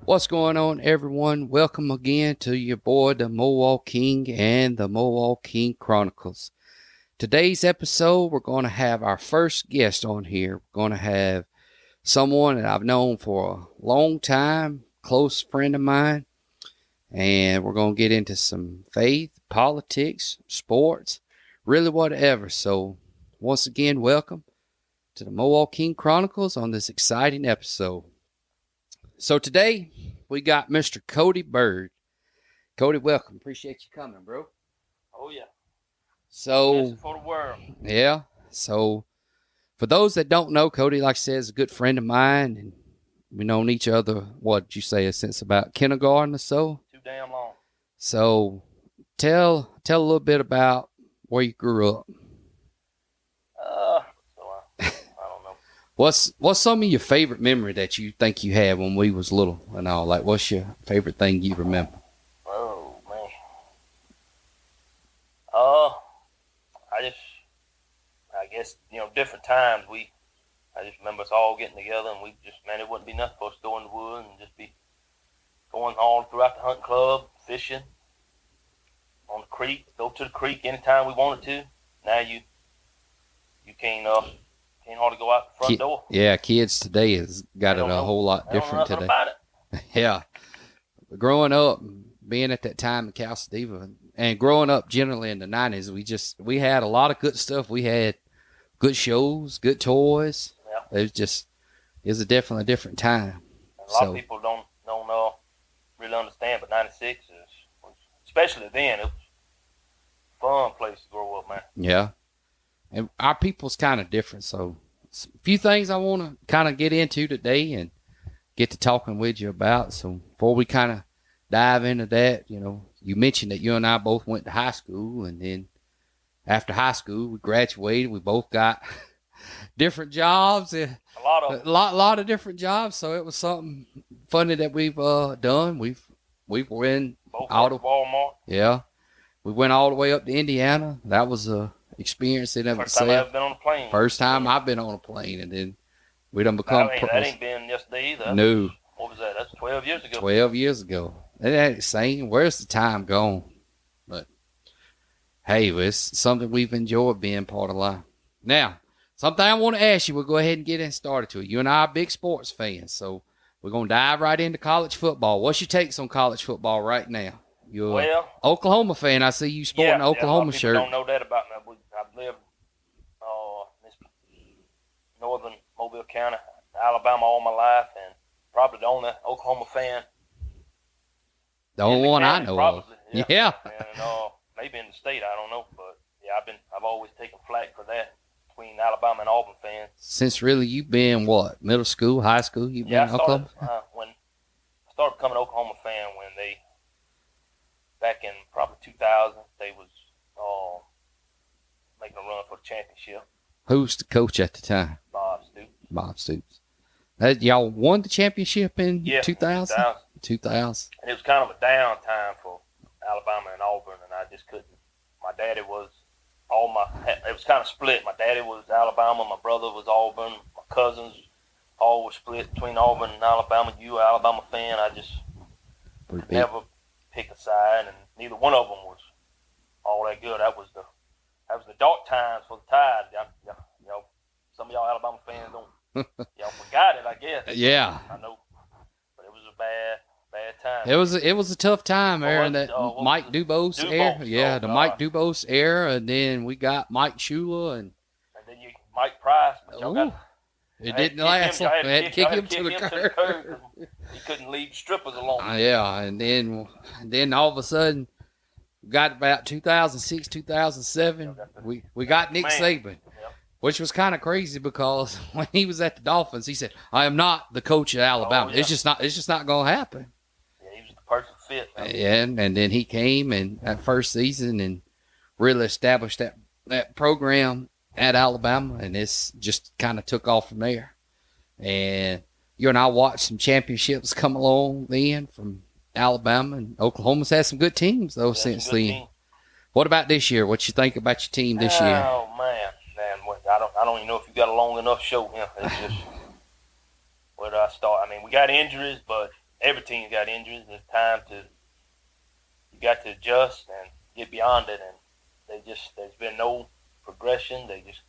What's going on, everyone? Welcome again to your boy, the MOWAKing and the MOWAKing Chronicles. Today's episode, we're going to have our first guest on here. We're going to have someone that I've known for a long time, close friend of mine, and we're going to get into some faith, politics, sports, really whatever. So, once again, welcome to the MOWAKing Chronicles on this exciting episode. So today, we got Mr. Cody Byrd. Cody, welcome. Appreciate you coming, bro. Oh, yeah. So, for the world. Yeah. So, for those that don't know, Cody, like I said, is a good friend of mine. And we've known each other, what did you say, since about kindergarten or so? Too damn long. So, tell a little bit about where you grew up. I don't know. What's some of your favorite memory that you think you had when we was little and all? Like, what's your favorite thing you remember? Oh, man. I guess, different times I just remember us all getting together and it wouldn't be nothing for us to go in the woods and just be going all throughout the hunting club, fishing on the creek, go to the creek anytime we wanted to. Now you can't hardly go out the front door. Yeah, kids today has got it a whole lot different today. About it. Yeah. Growing up, being at that time in Castleton, and growing up generally in the 90s, we had a lot of good stuff. We had good shows, good toys. Yeah. It was definitely a different time. A lot of people don't really understand, but 96 especially then, it was a fun place to grow up, man. Yeah. And our people's kind of different, so a few things I want to kind of get into today and get to talking with you about. So before we kind of dive into that, you mentioned that you and I both went to high school, and then after high school, we graduated. We both got different jobs, a lot of different jobs. So it was something funny that we've done. We were in both Walmart. Yeah, we went all the way up to Indiana. That was a experience in of itself. First time I've been on a plane. First time I've been on a plane, and then we done become that ain't been yesterday either. No. What was that? That's 12 years ago. 12 years ago. That ain't insane. Where's the time gone? But hey, it's something we've enjoyed being part of life. Now, something I want to ask you. We'll go ahead and get in started to it. You and I are big sports fans, so we're gonna dive right into college football. What's your takes on college football right now? You're an Oklahoma fan. I see you sporting an Oklahoma shirt. Don't know that about me. I've lived in northern Mobile County, Alabama, all my life, and probably the only Oklahoma fan. The only one county, I know probably, of. Yeah. And maybe in the state, I don't know, but yeah, I've always taken flack for that between Alabama and Auburn fans. Since really you've been what, middle school, high school? You've been in Oklahoma. When I started becoming an Oklahoma fan when they. Back in probably 2000, they was making a run for the championship. Who's the coach at the time? Bob Stoops. Y'all won the championship in 2000? 2000. And it was kind of a down time for Alabama and Auburn, and I just couldn't. My daddy was it was kind of split. My daddy was Alabama, my brother was Auburn, my cousins all were split between Auburn and Alabama. You were an Alabama fan. I just never pick a side, and neither one of them was all that good. That was the dark times for the Tide. Some of y'all Alabama fans don't y'all forgot it, I guess. Yeah, I know, but it was a bad time. It was a tough time, Aaron. That Mike Dubose era. Yeah, Mike Dubose era, and then we got Mike Shula, and then Mike Price. But y'all it didn't last long. I had to kick him to the curb. He couldn't leave strippers alone. Yeah, and then all of a sudden, we got about 2006, 2007. We got Nick Saban, which was kind of crazy because when he was at the Dolphins, he said, "I am not the coach of Alabama. It's just not going to happen." Yeah, he was the perfect fit. Man. Yeah, and then he came and that first season and really established that program at Alabama, and it's just kind of took off from there. And you and I watched some championships come along then from Alabama, and Oklahoma's had some good teams though since then. What about this year? What you think about your team this year? Oh man, I don't even know if you got a long enough show. It's just where do I start? I mean, we got injuries, but every team's got injuries. It's time you got to adjust and get beyond it. And there's been no progression. They just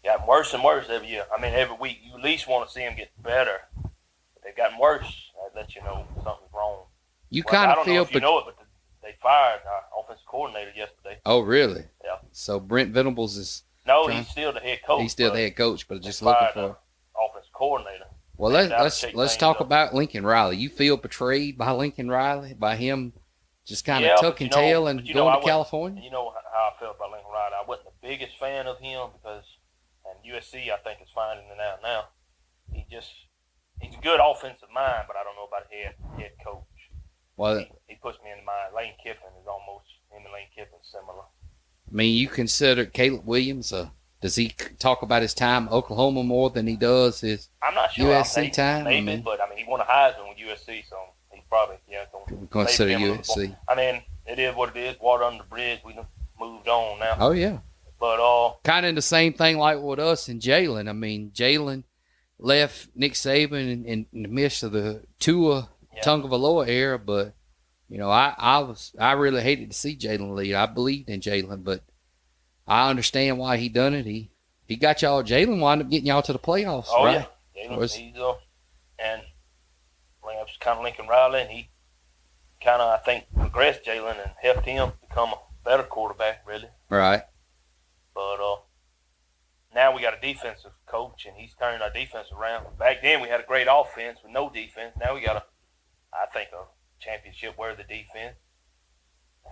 gotten worse and worse every year. I mean, every week you at least want to see them get better. But they've gotten worse. That lets you know something's wrong. You kind of feel, I don't know if you know it, but they fired our offensive coordinator yesterday. Oh, really? Yeah. So Brent Venables is. He's still the head coach. He's still the head coach, but just looking for offensive coordinator. Well, let's talk about Lincoln Riley. You feel betrayed by Lincoln Riley, by him just kind of tucking tail and going to California? You know how I felt about Lincoln Riley. I wasn't the biggest fan of him and USC I think is finding it out now. He's a good offensive mind, but I don't know about a head coach. Well, he puts me in mind. Lane Kiffin is almost him and Lane Kiffin similar. I mean, you consider Caleb Williams. Does he talk about his time at Oklahoma more than he does his I'm not sure. USC time? Maybe, but he won a Heisman with USC, so he's probably going to consider USC. I mean, it is what it is. Water under the bridge. We done moved on now. Oh yeah. But kind of the same thing like with us and Jalen. I mean, Jalen left Nick Saban in the midst of the Tua Tagovailoa era, but I really hated to see Jalen leave. I believed in Jalen, but I understand why he done it. He got y'all. Jalen wound up getting y'all to the playoffs, right? Yeah, Jalen. And that was kind of Lincoln Riley, and he kind of, I think, progressed Jalen and helped him become a better quarterback, really. Right. But now we got a defensive coach, and he's turned our defense around. Back then, we had a great offense with no defense. Now we got I think, a championship-worthy defense.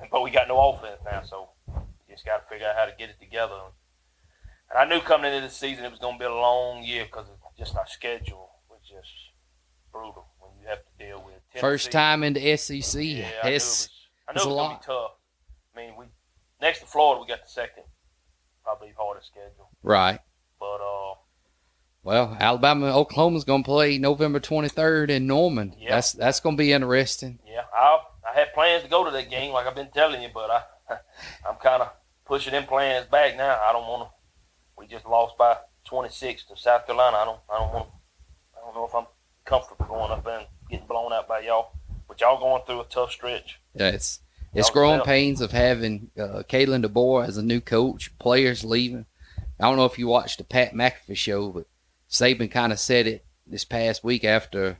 But we got no offense now, so we just got to figure out how to get it together. And I knew coming into this season it was going to be a long year because just our schedule was just brutal when you have to deal with Tennessee. First time in the SEC. Yeah, I knew it was going to be tough. I mean, next to Florida, we got the second, probably hardest schedule. Right. But well, Alabama and Oklahoma's going to play November 23rd in Norman. Yeah. That's going to be interesting. Yeah, I had plans to go to that game, like I've been telling you, but I'm kind of pushing them plans back now. I don't want to. We just lost by 26 to South Carolina. I don't know if I'm comfortable going up there and getting blown out by y'all. But y'all going through a tough stretch. Yeah, it's growing pains of having Kalen DeBoer as a new coach, players leaving. I don't know if you watched the Pat McAfee show, but Saban kind of said it this past week after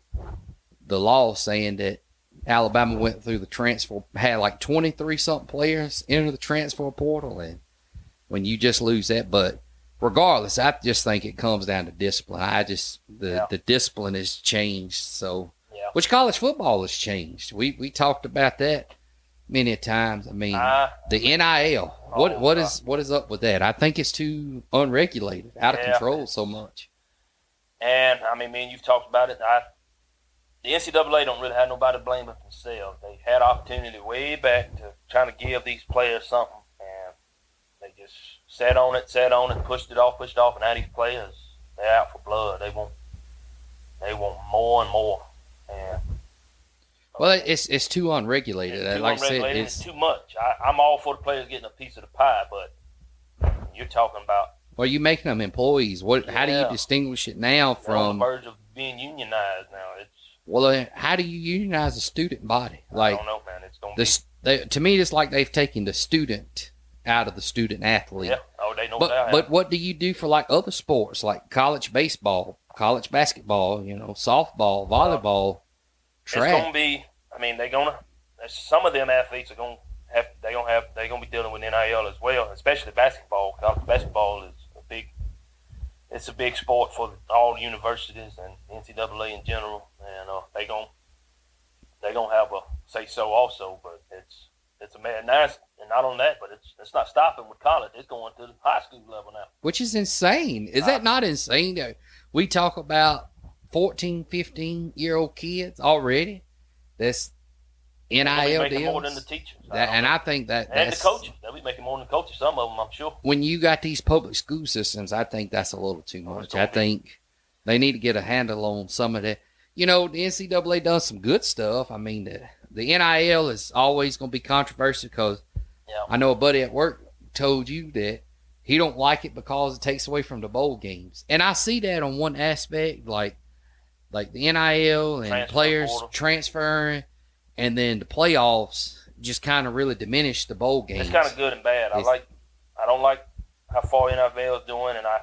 the loss, saying that Alabama went through the transfer, had like 23-something players enter the transfer portal, and when you just lose that. But regardless, I just think it comes down to discipline. The discipline has changed. So, which college football has changed. We talked about that many times. I mean, the NIL. What is up with that? I think it's too unregulated, out of control so much. And I mean, me and you've talked about it. The NCAA don't really have nobody to blame but themselves. They had opportunity way back to trying to give these players something, and they just sat on it, pushed it off, and now these players, they're out for blood. They want more and more. And well, it's too unregulated. It's too much. I'm all for the players getting a piece of the pie, but you're talking about. Well, you're making them employees. How do you distinguish it now from? On the verge of being unionized now. How do you unionize a student body? I don't know, man. It's gonna to me, it's like they've taken the student out of the student athlete. Yeah. Oh, they know But what do you do for like other sports, like college baseball, college basketball, softball, volleyball, track? It's gonna be. I mean, some of them athletes are gonna have. They're gonna be dealing with NIL as well, especially basketball. College basketball is it's a big sport for all universities and NCAA in general, and they're gonna have a say so also. But it's a mad nice, and not on that, but it's not stopping with college. It's going to the high school level now, which is insane. Is that not insane? We talk about 14, 15-year-old kids already. That's NIL deals. More than the teachers, and I think that's the coaches. They'll be making more than the coaches. Some of them, I'm sure. When you got these public school systems, I think that's a little too much. I think they need to get a handle on some of that. The NCAA done some good stuff. I mean, the NIL is always going to be controversial because I know a buddy at work told you that he don't like it because it takes away from the bowl games, and I see that on one aspect, like. like the NIL and Transfer players portal. transferring, and then the playoffs just kind of really diminished the bowl games. It's kind of good and bad. I don't like how far NFL is doing, and I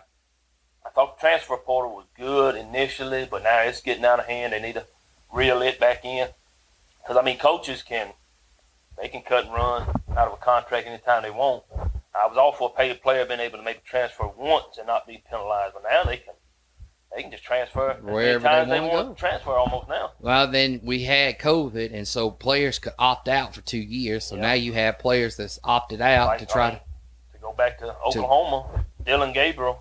thought the transfer portal was good initially, but now it's getting out of hand. They need to reel it back in. Because, I mean, coaches can cut and run out of a contract anytime they want. I was all for a paid player being able to make a transfer once and not be penalized, but now they can just transfer wherever as many they times want to transfer almost now. Well, then we had COVID, and so players could opt out for 2 years. So now you have players that's opted out to try to go back to Oklahoma. Dylan Gabriel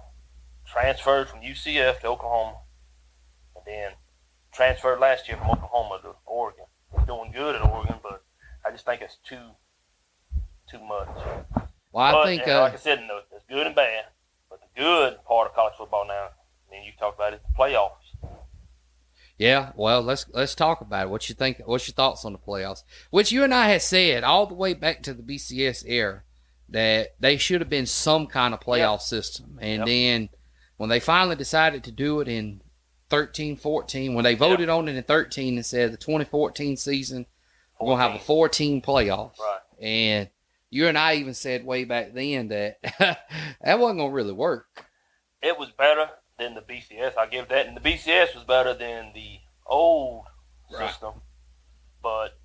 transferred from UCF to Oklahoma, and then transferred last year from Oklahoma to Oregon. He's doing good at Oregon, but I just think it's too much. Well, I think like I said, it's good and bad. But the good part of college football now, I mean, you talked about it, the playoffs. Yeah, well, let's talk about it. What you think? What's your thoughts on the playoffs? Which you and I had said all the way back to the BCS era that they should have been some kind of playoff system. And then when they finally decided to do it in 13-14, when they voted on it in 13 and said the 2014 season, we're going to have a 4-team playoff. Right. And you and I even said way back then that that wasn't going to really work. It was better than the BCS. I give that. And the BCS was better than the old system. But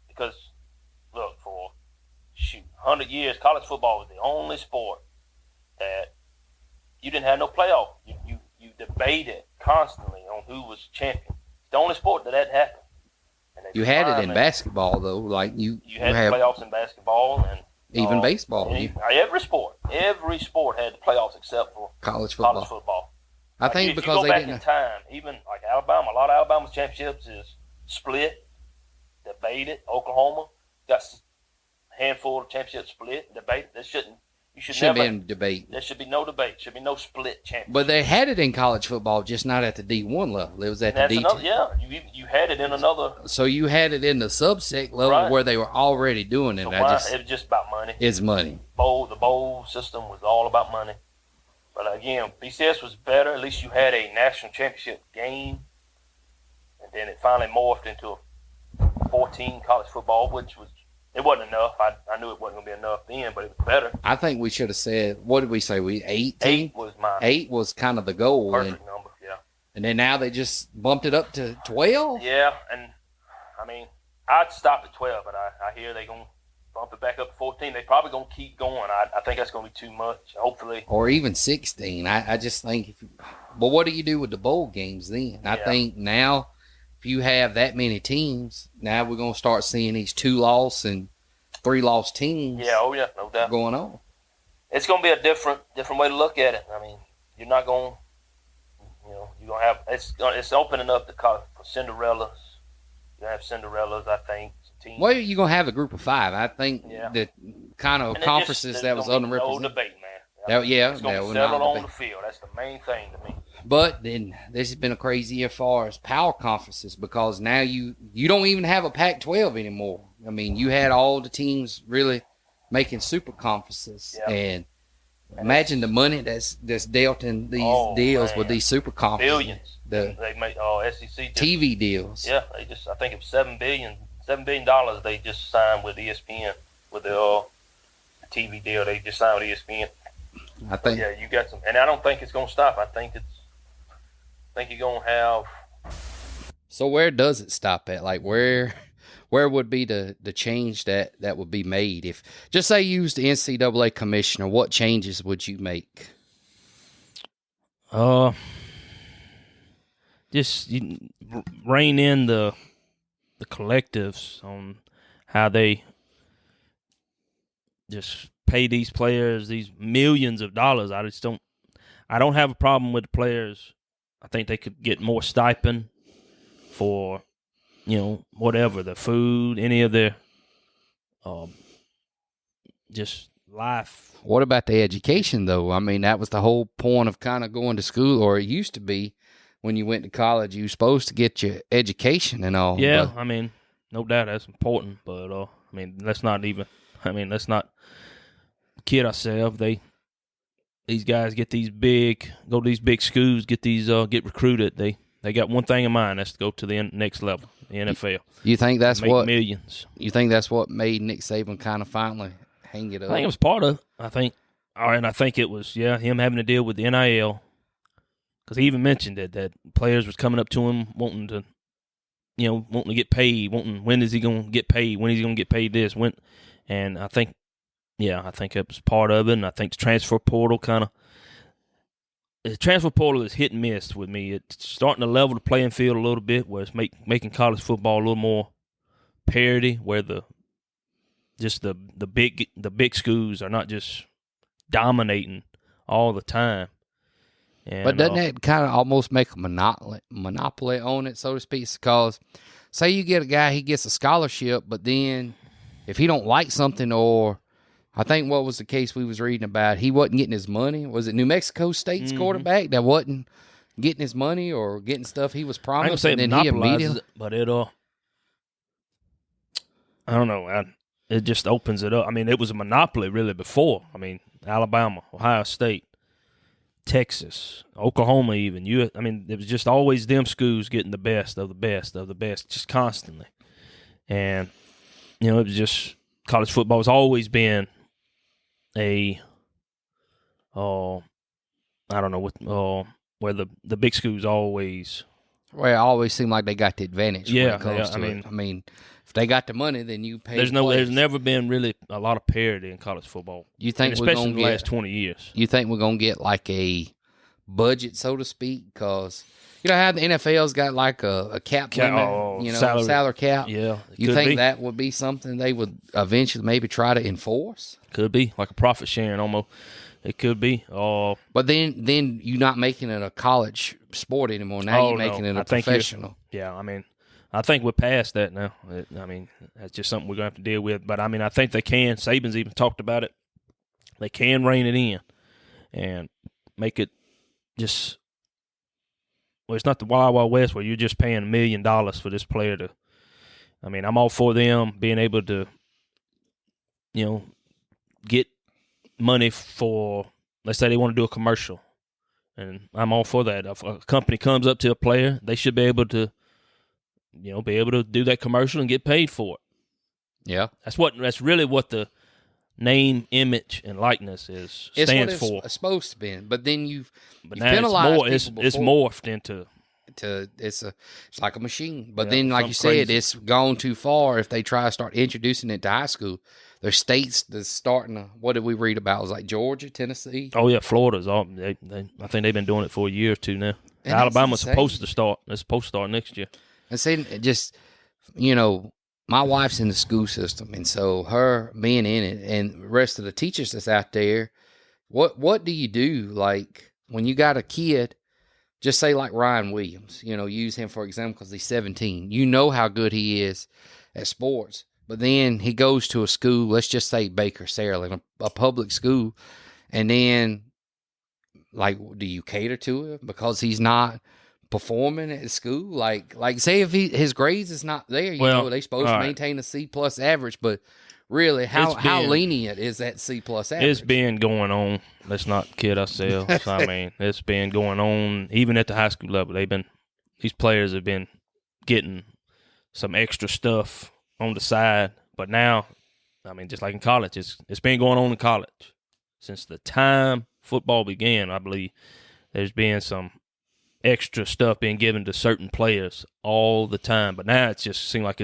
because, look, for 100 years, college football was the only sport that you didn't have no playoff. You debated constantly on who was champion. It's the only sport that happened. You had it in basketball, though. Like you had playoffs in basketball and even baseball. Every sport had the playoffs except for college football. I think because they didn't. If you go back in time, even like Alabama, a lot of Alabama's championships is split, debated. Oklahoma got a handful of championships split, debated. You should be in debate. There should be no debate. Should be no split championship. But they had it in college football, just not at the D1 level. It was at the D2. You had it in another. So you had it in the subsect level where they were already doing it. So it was just about money. It's money. The bowl system was all about money. But again, BCS was better. At least you had a national championship game. And then it finally morphed into a 14 college football, which was. It wasn't enough. I knew it wasn't going to be enough then, but it was better. I think we should have said, what did we say? 18? 8 was mine. 8 was kind of the goal. Perfect number, yeah. And then now they just bumped it up to 12? Yeah, and I mean, I'd stop at 12, but I hear they're going to bump it back up to 14. They're probably going to keep going. I think that's going to be too much, hopefully. Or even 16. I just think, but what do you do with the bowl games then? I think now, if you have that many teams, now we're going to start seeing these 2-loss and 3-loss teams. Yeah, no doubt. Going on. It's going to be a different way to look at it. I mean, you're not going to, you're going to have, it's opening up the college for Cinderellas. You're going to have Cinderellas, I think. Teams. Well, you're going to have a group of 5. I think that kind of conferences that was underrepresented. No debate, man. It's going to settle on the field. That's the main thing to me. But then this has been a crazy year as far as power conferences because now you don't even have a Pac-12 anymore. I mean, you had all the teams really making super conferences, and imagine the money that's dealt in these deals with these super conferences. Billions. They make SEC TV deals. Yeah, I think it was $7 billion they just signed with ESPN with the TV deal. They just signed with ESPN. I think. Yeah, you got some, and I don't think it's going to stop. I think you're going to have. So where does it stop at? Like where would be the change that would be made? If just say you was the NCAA commissioner, what changes would you make? Just rein in the collectives on how they just pay these players these millions of dollars. I don't have a problem with the players. I think they could get more stipend for, whatever, the food, any of their just life. What about the education, though? I mean, that was the whole point of kind of going to school, or it used to be when you went to college, you were supposed to get your education and all. Yeah, I mean, no doubt that's important, but, let's not kid ourselves. These guys get go to these big schools, get recruited. They They got one thing in mind. That's to go to the next level, the NFL. You think that's make what millions? You think that's what made Nick Saban kind of finally hang it up? I think it was part of it. I think it was him having to deal with the NIL, because he even mentioned that players was coming up to him wanting to get paid, when is he going to get paid, when is he going to get paid this, when, and I think it was part of it, and I think the transfer portal is hit and miss with me. It's starting to level the playing field a little bit, where it's making college football a little more parity, where the big schools are not just dominating all the time. And, but doesn't that kind of almost make a monopoly on it, so to speak? Because say you get a guy, he gets a scholarship, but then if he don't like something, or I think what was the case we was reading about, he wasn't getting his money. Was it New Mexico State's quarterback that wasn't getting his money or getting stuff he was promised? I ain't gonna say it monopolizes it, but I don't know. It just opens it up. I mean, it was a monopoly really before. I mean, Alabama, Ohio State, Texas, Oklahoma even. It was just always them schools getting the best of the best of the best just constantly. And, it was just college football has always been I don't know, where the big schools always. Well, it always seemed like they got the advantage. Yeah, I mean, if they got the money, then you pay. There's never been really a lot of parity in college football. You think, especially in the last 20 years? You think we're gonna get like a budget, so to speak? Because how the NFL's got like a cap limit, salary cap. Yeah, you think that would be something they would eventually maybe try to enforce? Could be like a profit sharing almost. It could be. But then you're not making it a college sport anymore. Now you're making it a professional. Yeah, I think we're past that now. That's just something we're going to have to deal with. But, I think they can. Saban's even talked about it. They can rein it in and make it just – it's not the Wild Wild West where you're just paying $1 million for this player to – I'm all for them being able to, get money for – let's say they want to do a commercial. And I'm all for that. If a company comes up to a player, they should be able to do that commercial and get paid for it. Yeah, that's really what the name, image, and likeness stands for. It's supposed to be, but then you've now penalized it's morphed into. It's like a machine, but then like you said, it's gone too far. If they try to start introducing it to high school, there's states that's starting to. What did we read about? It was like Georgia, Tennessee. Oh yeah, Florida's all. I think they've been doing it for a year or two now. And Alabama's supposed to start. They're supposed to start next year. And see, just my wife's in the school system, and so her being in it, and the rest of the teachers that's out there, what do you do? Like when you got a kid, just say like Ryan Williams, use him for example because he's 17. You know how good he is at sports, but then he goes to a school, let's just say Baker Saraland, a public school, and then like, do you cater to him because he's not performing at school? Like say if his grades is not there, they're supposed to maintain a C+ average, but really how lenient is that C+ average? It's been going on. Let's not kid ourselves. It's been going on even at the high school level. These players have been getting some extra stuff on the side, but now, just like in college, it's been going on in college since the time football began. I believe there's been some extra stuff being given to certain players all the time, but now it just seems like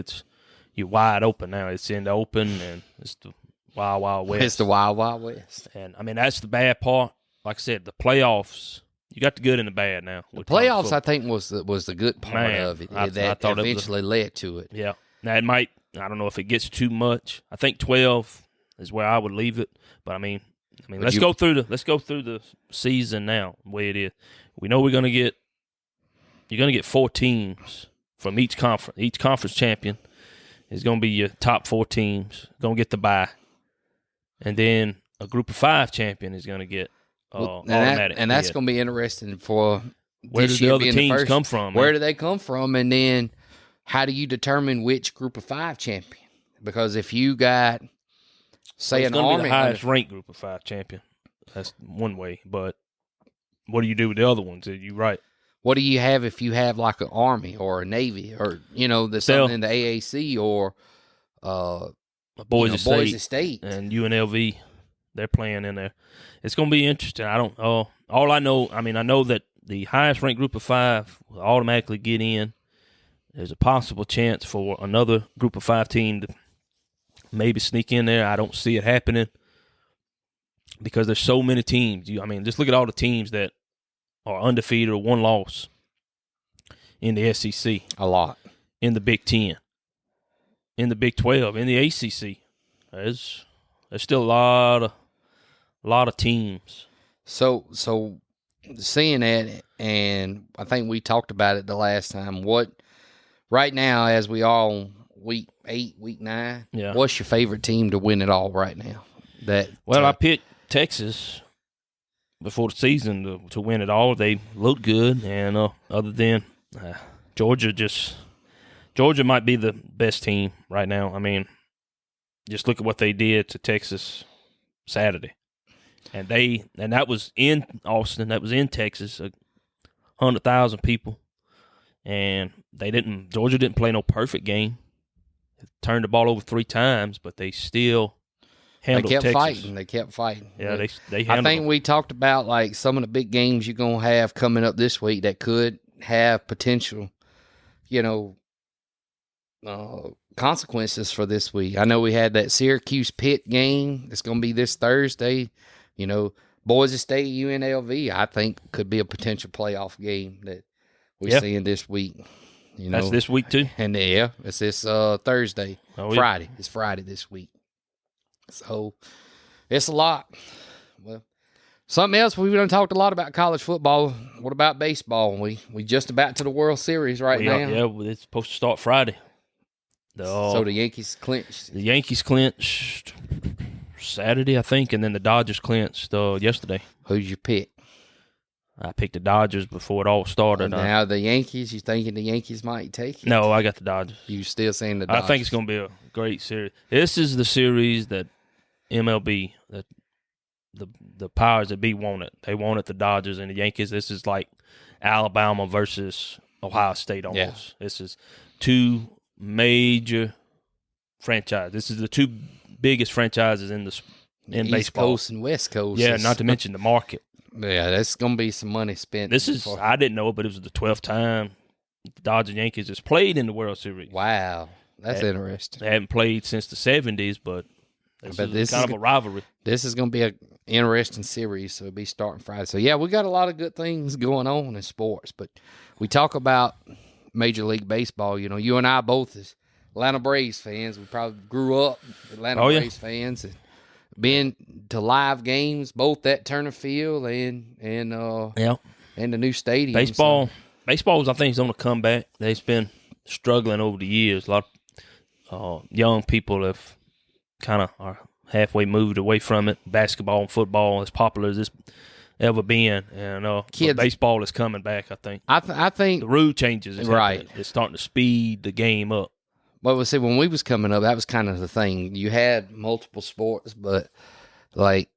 you're wide open now. It's in the open, and it's the Wild Wild West. It's the Wild Wild West. And, that's the bad part. Like I said, the playoffs, you got the good and the bad now. The playoffs, I think, was the good part of it. I thought eventually led to it. Yeah. Now, it might, I don't know if it gets too much. I think 12 is where I would leave it. But, let's go through the season now, the way it is. We know you're going to get 4 teams from each conference. Each conference champion is going to be your top 4 teams, going to get the bye. And then a group of 5 champion is going to get automatic. And that's going to be interesting for where do the other teams come from? Where do they come from? And then how do you determine which group of 5 champion? Because if you got, say, an Army, be the highest ranked group of 5 champion. That's one way. But what do you do with the other ones? Are you right? What do you have if you have like an Army or a Navy or, there's something in the AAC or Boise State and UNLV? They're playing in there. It's going to be interesting. I don't know. All I know, I know that the highest ranked group of 5 will automatically get in. There's a possible chance for another group of 5 team to maybe sneak in there. I don't see it happening because there's so many teams. Just look at all the teams that are undefeated or 1 loss in the SEC. A lot. In the Big 10. In the Big 12. In the ACC. There's still a lot of teams. So seeing that, and I think we talked about it the last time, right now, as we are on week 8, week 9, what's your favorite team to win it all right now? I picked Texas before the season to win it all. They look good, and other than Georgia might be the best team right now. Just look at what they did to Texas Saturday. And that was in Austin, that was in Texas, 100,000 people. And Georgia didn't play no perfect game. They turned the ball over 3 times, but they still handled Texas. They kept fighting. Yeah, they handled I think we talked about like some of the big games you're going to have coming up this week that could have potential, consequences for this week. I know we had that Syracuse Pitt game. It's going to be this Thursday. Boise State, UNLV, I think could be a potential playoff game that we're seeing this week. That's this week too? And it's this Thursday. Friday. It's Friday this week. So it's a lot. Well, something else, we done talked a lot about college football. What about baseball? We just about to the World Series now. Yeah, it's supposed to start Friday. So the Yankees clinched. The Yankees clinched Saturday, I think, and then the Dodgers clinched yesterday. Who'd you pick? I picked the Dodgers before it all started. Now the Yankees, you thinking the Yankees might take it? No, I got the Dodgers. You still saying the Dodgers? I think it's going to be a great series. This is the series that MLB, that the powers that be wanted. They wanted the Dodgers and the Yankees. This is like Alabama versus Ohio State almost. Yeah. This is 2 major franchises. This is the 2 biggest franchises in baseball. East Coast and West Coast. Yeah, not to mention the market. Yeah, that's going to be some money spent. I didn't know it, but it was the 12th time the Dodgers and Yankees has played in the World Series. Wow, that's interesting. They haven't played since the 70s, but this is kind of a rivalry. This is going to be an interesting series, so it'll be starting Friday. So, yeah, we got a lot of good things going on in sports, but we talk about Major League Baseball. You and I both as Atlanta Braves fans. We probably grew up Atlanta Braves fans and been to live games, both at Turner Field and the new stadium. Baseball, I think, is on the comeback. They've been struggling over the years. A lot of young people have are halfway moved away from it. Basketball and football, as popular as it's ever been, and baseball is coming back. I think. I think the rule changes is right. It's starting to speed the game up. Well, we'll see, when we was coming up, that was kind of the thing. You had multiple sports, but like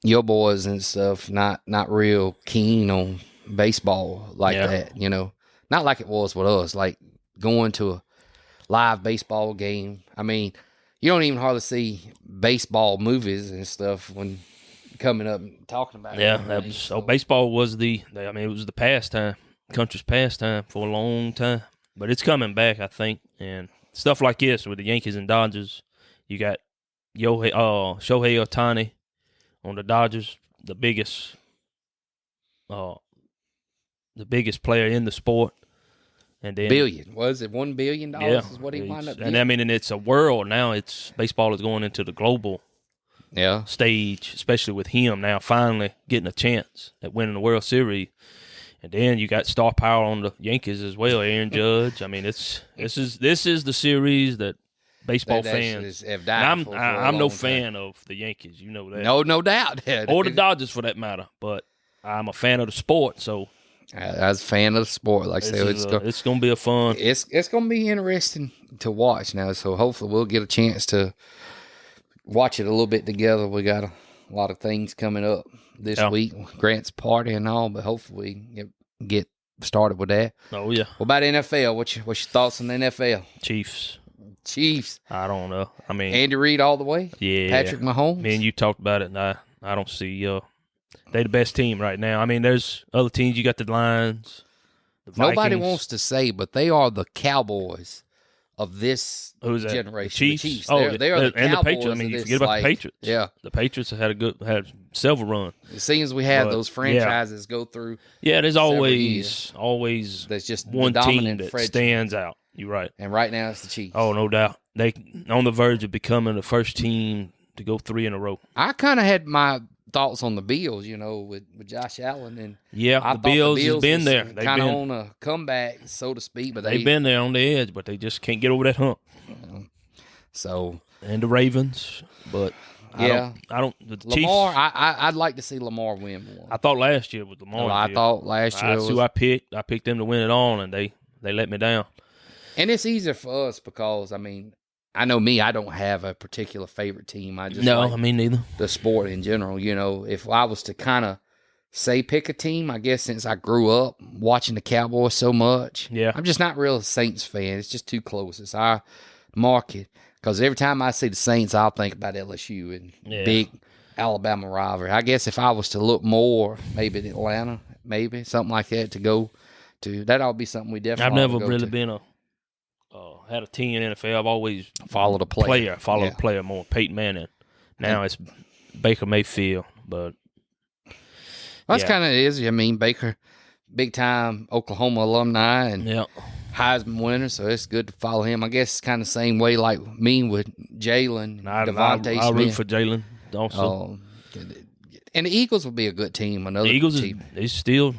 your boys and stuff, not real keen on baseball like that. Not like it was with us. Like going to a live baseball game. You don't even hardly see baseball movies and stuff when coming up and talking about it. Yeah, baseball was it was the pastime, country's pastime for a long time, but it's coming back, I think, and. Stuff like this with the Yankees and Dodgers, you got Shohei Ohtani on the Dodgers, the biggest player in the sport, and then was it $1 billion? Is what he wound up getting? And it's a world now. Baseball is going into the global stage, especially with him now finally getting a chance at winning the World Series. And then you got star power on the Yankees as well, Aaron Judge. This is the series that baseball fans have died for. I'm no fan of the Yankees, you know that. No doubt. Or the Dodgers for that matter. But I'm a fan of the sport, so I was a fan of the sport. Like I said, it's going to be a fun. It's going to be interesting to watch now. So hopefully we'll get a chance to watch it a little bit together. We got a lot of things coming up this week. Grant's party and all, but hopefully we get started with that. Oh yeah. What about NFL? What's your thoughts on the NFL? Chiefs. I don't know. I mean, Andy Reid all the way. Yeah. Patrick Mahomes. Me and you talked about it, and I don't see they the best team right now. I mean, there's other teams. You got the Lions. The Vikings. Nobody wants to say, but they are the Cowboys of this generation. The Chiefs. The Chiefs. Oh, They are the and Cowboys. the Patriots. I mean, you forget about the Patriots. Yeah, the Patriots had several run. It seems we have those franchises go through. Yeah, there's always there's just one the team that stands out. You're right. And right now it's the Chiefs. Oh, no doubt. They on the verge of becoming the first team to go 3 in a row. I kind of had my thoughts on the Bills, with Josh Allen, and the Bills has been there. They've kind of been on a comeback, so to speak. But they've been there on the edge, but they just can't get over that hump. And the Ravens, but I don't. The Lamar, Chiefs, I'd like to see Lamar win one. I thought last year was Lamar. I thought last year that's who I picked. I picked them to win it all, and they let me down. And it's easier for us because I know me. I don't have a particular favorite team. I just me neither. The sport in general. If I was to kind of say pick a team, I guess since I grew up watching the Cowboys so much, I'm just not real a Saints fan. It's just too close. It's our market. Because every time I see the Saints, I'll think about LSU and big Alabama rivalry. I guess if I was to look more, maybe at Atlanta, maybe something like that to go to, that ought to be something we definitely. I've never really been had a team in NFL. I've always followed a player. A player more. Peyton Manning. Now it's Baker Mayfield, but that's kind of it is. Baker, big time Oklahoma alumni and Heisman winner, so it's good to follow him. I guess it's kind of the same way like me with Jalen, Devontae Smith. I root for Jalen also. And the Eagles will be a good team. The Eagles is still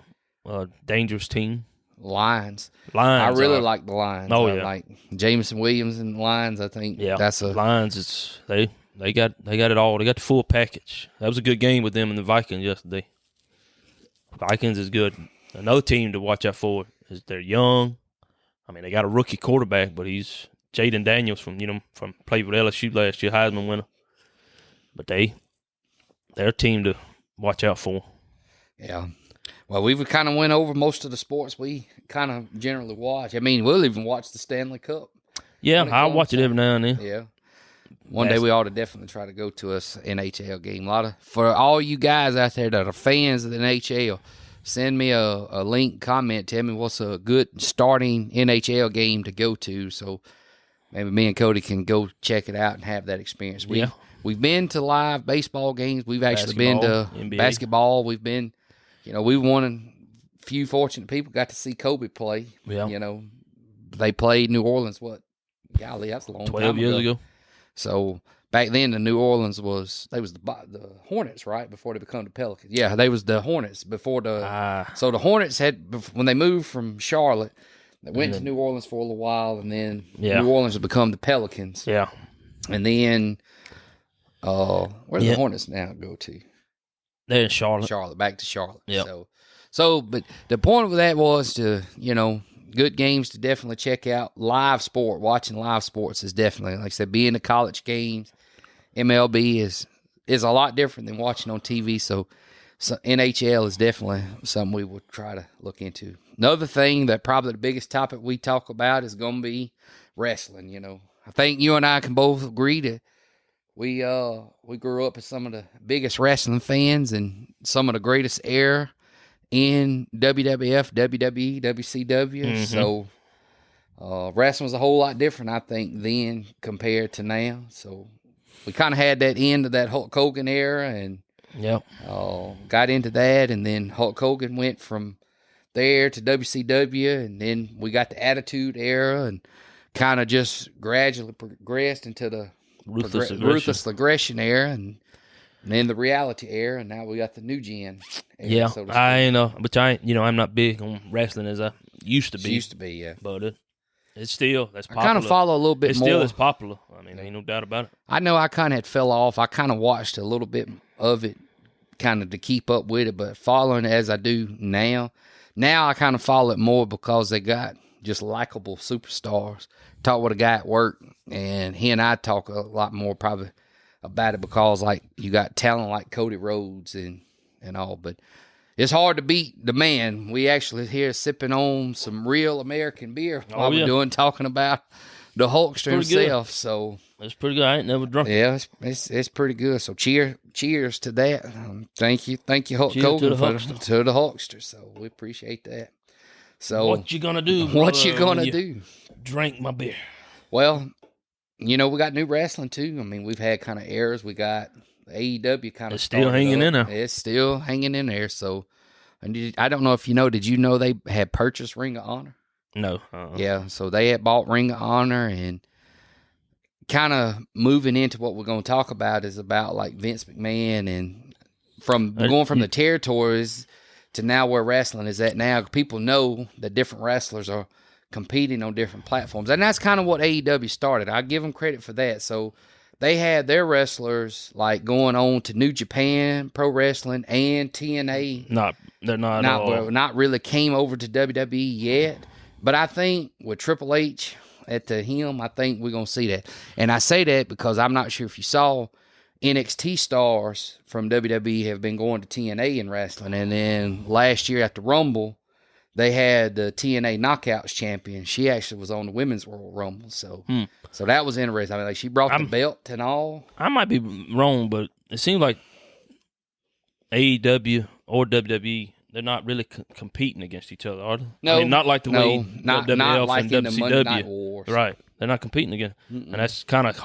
a dangerous team. Lions. I really like the Lions. Oh, I like Jameson Williams and the Lions. I think that's Lions. It's they got it all. They got the full package. That was a good game with them and the Vikings yesterday. Vikings is good. Another team to watch out for is they're young. I mean, they got a rookie quarterback, but he's Jaden Daniels from played with LSU last year, Heisman winner. But they're a team to watch out for. Yeah. Well, we've kind of went over most of the sports we kind of generally watch. We'll even watch the Stanley Cup. Yeah, I'll watch it every now and then. Yeah. One day we ought to definitely try to go to a NHL game. For all you guys out there that are fans of the NHL, send me a link, comment, tell me what's a good starting NHL game to go to, so maybe me and Cody can go check it out and have that experience. We've been to live baseball games. We've actually been to NBA. Basketball. We've been, we won a few fortunate people got to see Kobe play. Yeah. They played New Orleans, golly, that's a long 12 years ago. So back then, the New Orleans was the Hornets, right, before they become the Pelicans. Yeah, they was the Hornets before so the Hornets when they moved from Charlotte, they went to New Orleans for a little while, and then New Orleans would become the Pelicans. Yeah. And then, where do the Hornets now go to? They're in Charlotte. Back to Charlotte. Yeah. So, but the point of that was to, good games to definitely check out. Live sport, watching live sports is definitely, like I said, being the college games, MLB is a lot different than watching on TV. So NHL is definitely something we will try to look into. Another thing that probably the biggest topic we talk about is going to be wrestling. I think you and I can both agree that we grew up as some of the biggest wrestling fans and some of the greatest era in WWF, WWE, WCW. Mm-hmm. So wrestling was a whole lot different, I think, then compared to now. So we kind of had that end of that Hulk Hogan era and got into that. And then Hulk Hogan went from there to WCW. And then we got the Attitude Era and kind of just gradually progressed into the Ruthless Aggression Era. And then the Reality Era, and now we got the New Gen era, so to speak. I know, but I'm not big on wrestling as I used to be. Yeah. But it's still, that's popular. I kind of follow a little bit more. It still is popular. Ain't no doubt about it. I know I kind of had fell off. I kind of watched a little bit of it kind of to keep up with it, but following it as I do now I kind of follow it more because they got just likable superstars. Talk with a guy at work, and he and I talk a lot more probably about it because like you got talent like Cody Rhodes and all, but it's hard to beat the man. We actually here sipping on some real American beer while we're talking about the Hulkster himself. Good. So it's pretty good. I ain't never drunk it. Yeah, it's pretty good. So cheers to that. Thank you, Hulk Hogan, to the Hulkster. So we appreciate that. So what you gonna do? What you gonna do? Drink my beer. Well, we got new wrestling too. I mean, we've had kind of eras. We got AEW kind of still hanging in there. It's still hanging in there. So I don't know if you know. Did you know they had purchased Ring of Honor? No. Yeah. So they had bought Ring of Honor, and kind of moving into what we're going to talk about is about like Vince McMahon and going from the territories to now where wrestling is at now. People know that different wrestlers are competing on different platforms. And that's kind of what AEW started. I give them credit for that. So they had their wrestlers like going on to New Japan Pro Wrestling and TNA. They're not really came over to WWE yet. But I think with Triple H at the helm, I think we're going to see that. And I say that because I'm not sure if you saw NXT stars from WWE have been going to TNA in wrestling. And then last year at the Rumble, they had the TNA Knockouts champion. She actually was on the Women's Royal Rumble. So so that was interesting. I mean, like she brought the belt and all. I might be wrong, but it seems like AEW or WWE, they're not really competing against each other, are they? No. I mean, not like the way not like and in WCW. the Monday Night Wars. Right. They're not competing again. And that's kind of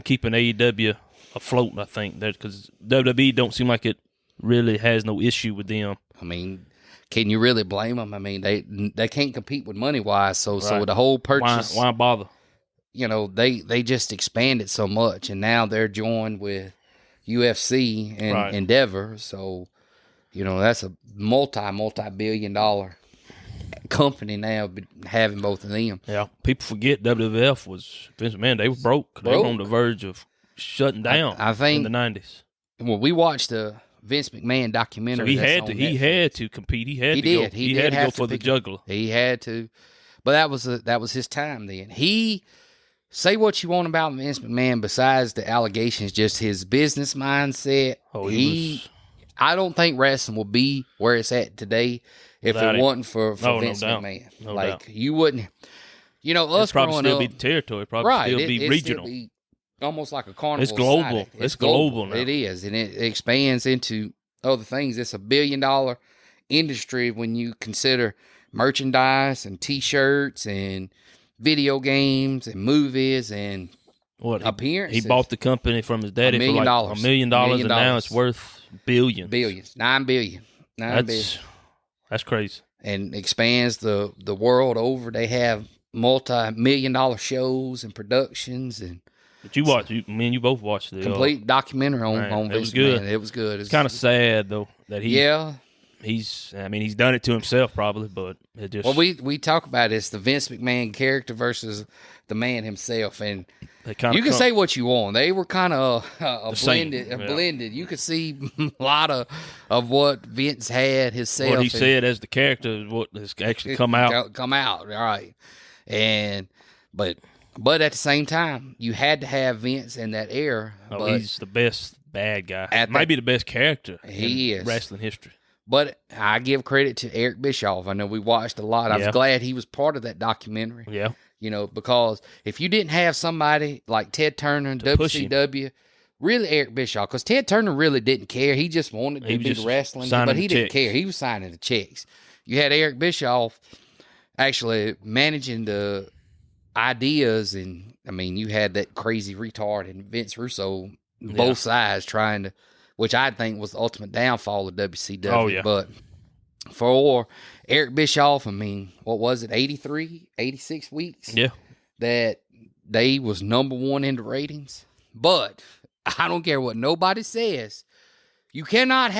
keeping AEW afloat, I think. Because WWE don't seem like it really has no issue with them. I mean, can you really blame them? I mean, they can't compete with money-wise, so the whole purchase... Why bother? They just expanded so much, and now they're joined with UFC and Endeavor, so... that's a multi-billion-dollar company now, having both of them. Yeah, people forget WWF was Vince McMahon. They were broke. They were on the verge of shutting down. I think in the 90s. Well, we watched the Vince McMahon documentary. So he had to compete. He had to go for the juggler. He had to, but that was his time then. Say what you want about Vince McMahon, besides the allegations, just his business mindset. I don't think wrestling will be where it's at today if it wasn't for Vince McMahon. No doubt. You wouldn't. Us probably growing still up, be territory. Probably still be regional. Still be almost like a carnival. It's global. It's global now. It is, and it expands into other things. It's $1 billion industry when you consider merchandise and T-shirts and video games and movies and appearances. He bought the company from his daddy for like $1 million, and now it's worth billions. $9 billion. That's crazy. And expands the world over. They have multi-million-dollar shows and productions. But you both watched the complete documentary on Vince McMahon. It was good. It's kind of sad though that he's done it to himself probably, but it just... Well, we talk about this, the Vince McMahon character versus the man himself, and you can say what you want. They were kind of blended. You could see a lot of what Vince had himself. What he said as the character is what has actually come out. Come out, right. But at the same time, you had to have Vince in that era. He's the best bad guy. Might be the best character in wrestling history. But I give credit to Eric Bischoff. I know we watched a lot. I was glad he was part of that documentary. Yeah. Because if you didn't have somebody like Ted Turner and WCW, really Eric Bischoff, because Ted Turner really didn't care. He just wanted to do the wrestling, but he didn't care. He was signing the checks. You had Eric Bischoff actually managing the ideas, and you had that crazy retard and Vince Russo, both sides trying to, which I think was the ultimate downfall of WCW. Oh, yeah. But for Eric Bischoff, what was it, 83, 86 weeks? Yeah. That they was number one in the ratings. But I don't care what nobody says. You cannot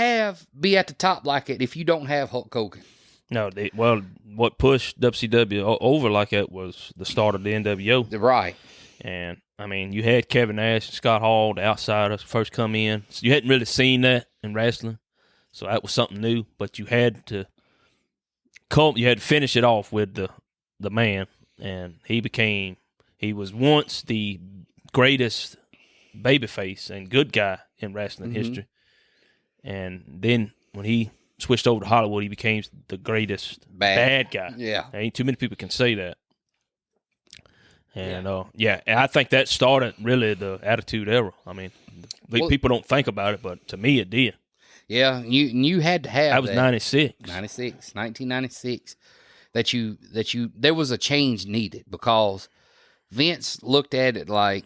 be at the top like it if you don't have Hulk Hogan. No, what pushed WCW over like that was the start of the NWO. Right. And, you had Kevin Nash and Scott Hall, the outsiders, first come in. So you hadn't really seen that in wrestling. So that was something new. But you had to finish it off with the man. And he was once the greatest babyface and good guy in wrestling history. And then when he switched over to Hollywood, he became the greatest bad guy. Yeah. Ain't too many people can say that. And, and I think that started really the Attitude Era. I mean, people don't think about it, but to me it did. Yeah, you had to have that. Was 96. 1996. There was a change needed because Vince looked at it like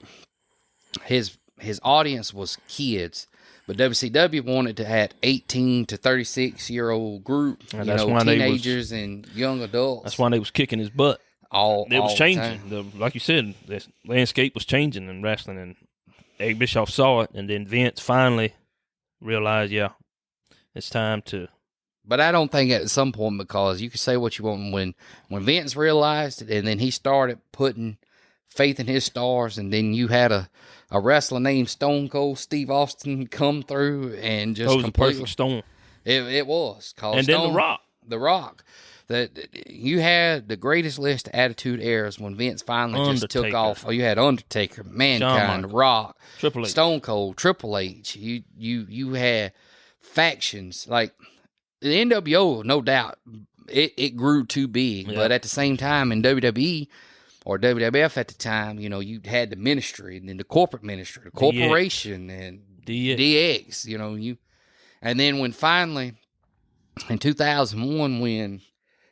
his audience was kids, but WCW wanted to have 18 to 36-year-old group, teenagers and young adults. That's why they was kicking his butt. It was changing. Like you said, the landscape was changing in wrestling, and Eric Bischoff saw it, and then Vince finally realized, it's time to. But I don't think at some point, because you can say what you want, when Vince realized it, and then he started putting faith in his stars, and then you had a wrestler named Stone Cold Steve Austin come through and just was completely. A perfect storm. It was. And then The Rock. The Rock. That you had the greatest list of Attitude Eras when Vince finally just took off. Oh, you had Undertaker, Mankind, The Rock, Triple H, Stone Cold, Triple H. You had factions like the NWO. No doubt, it grew too big. Yeah. But at the same time, in WWE or WWF at the time, you had the ministry and then the corporate ministry, the corporation, and DX. And then when finally in 2001 when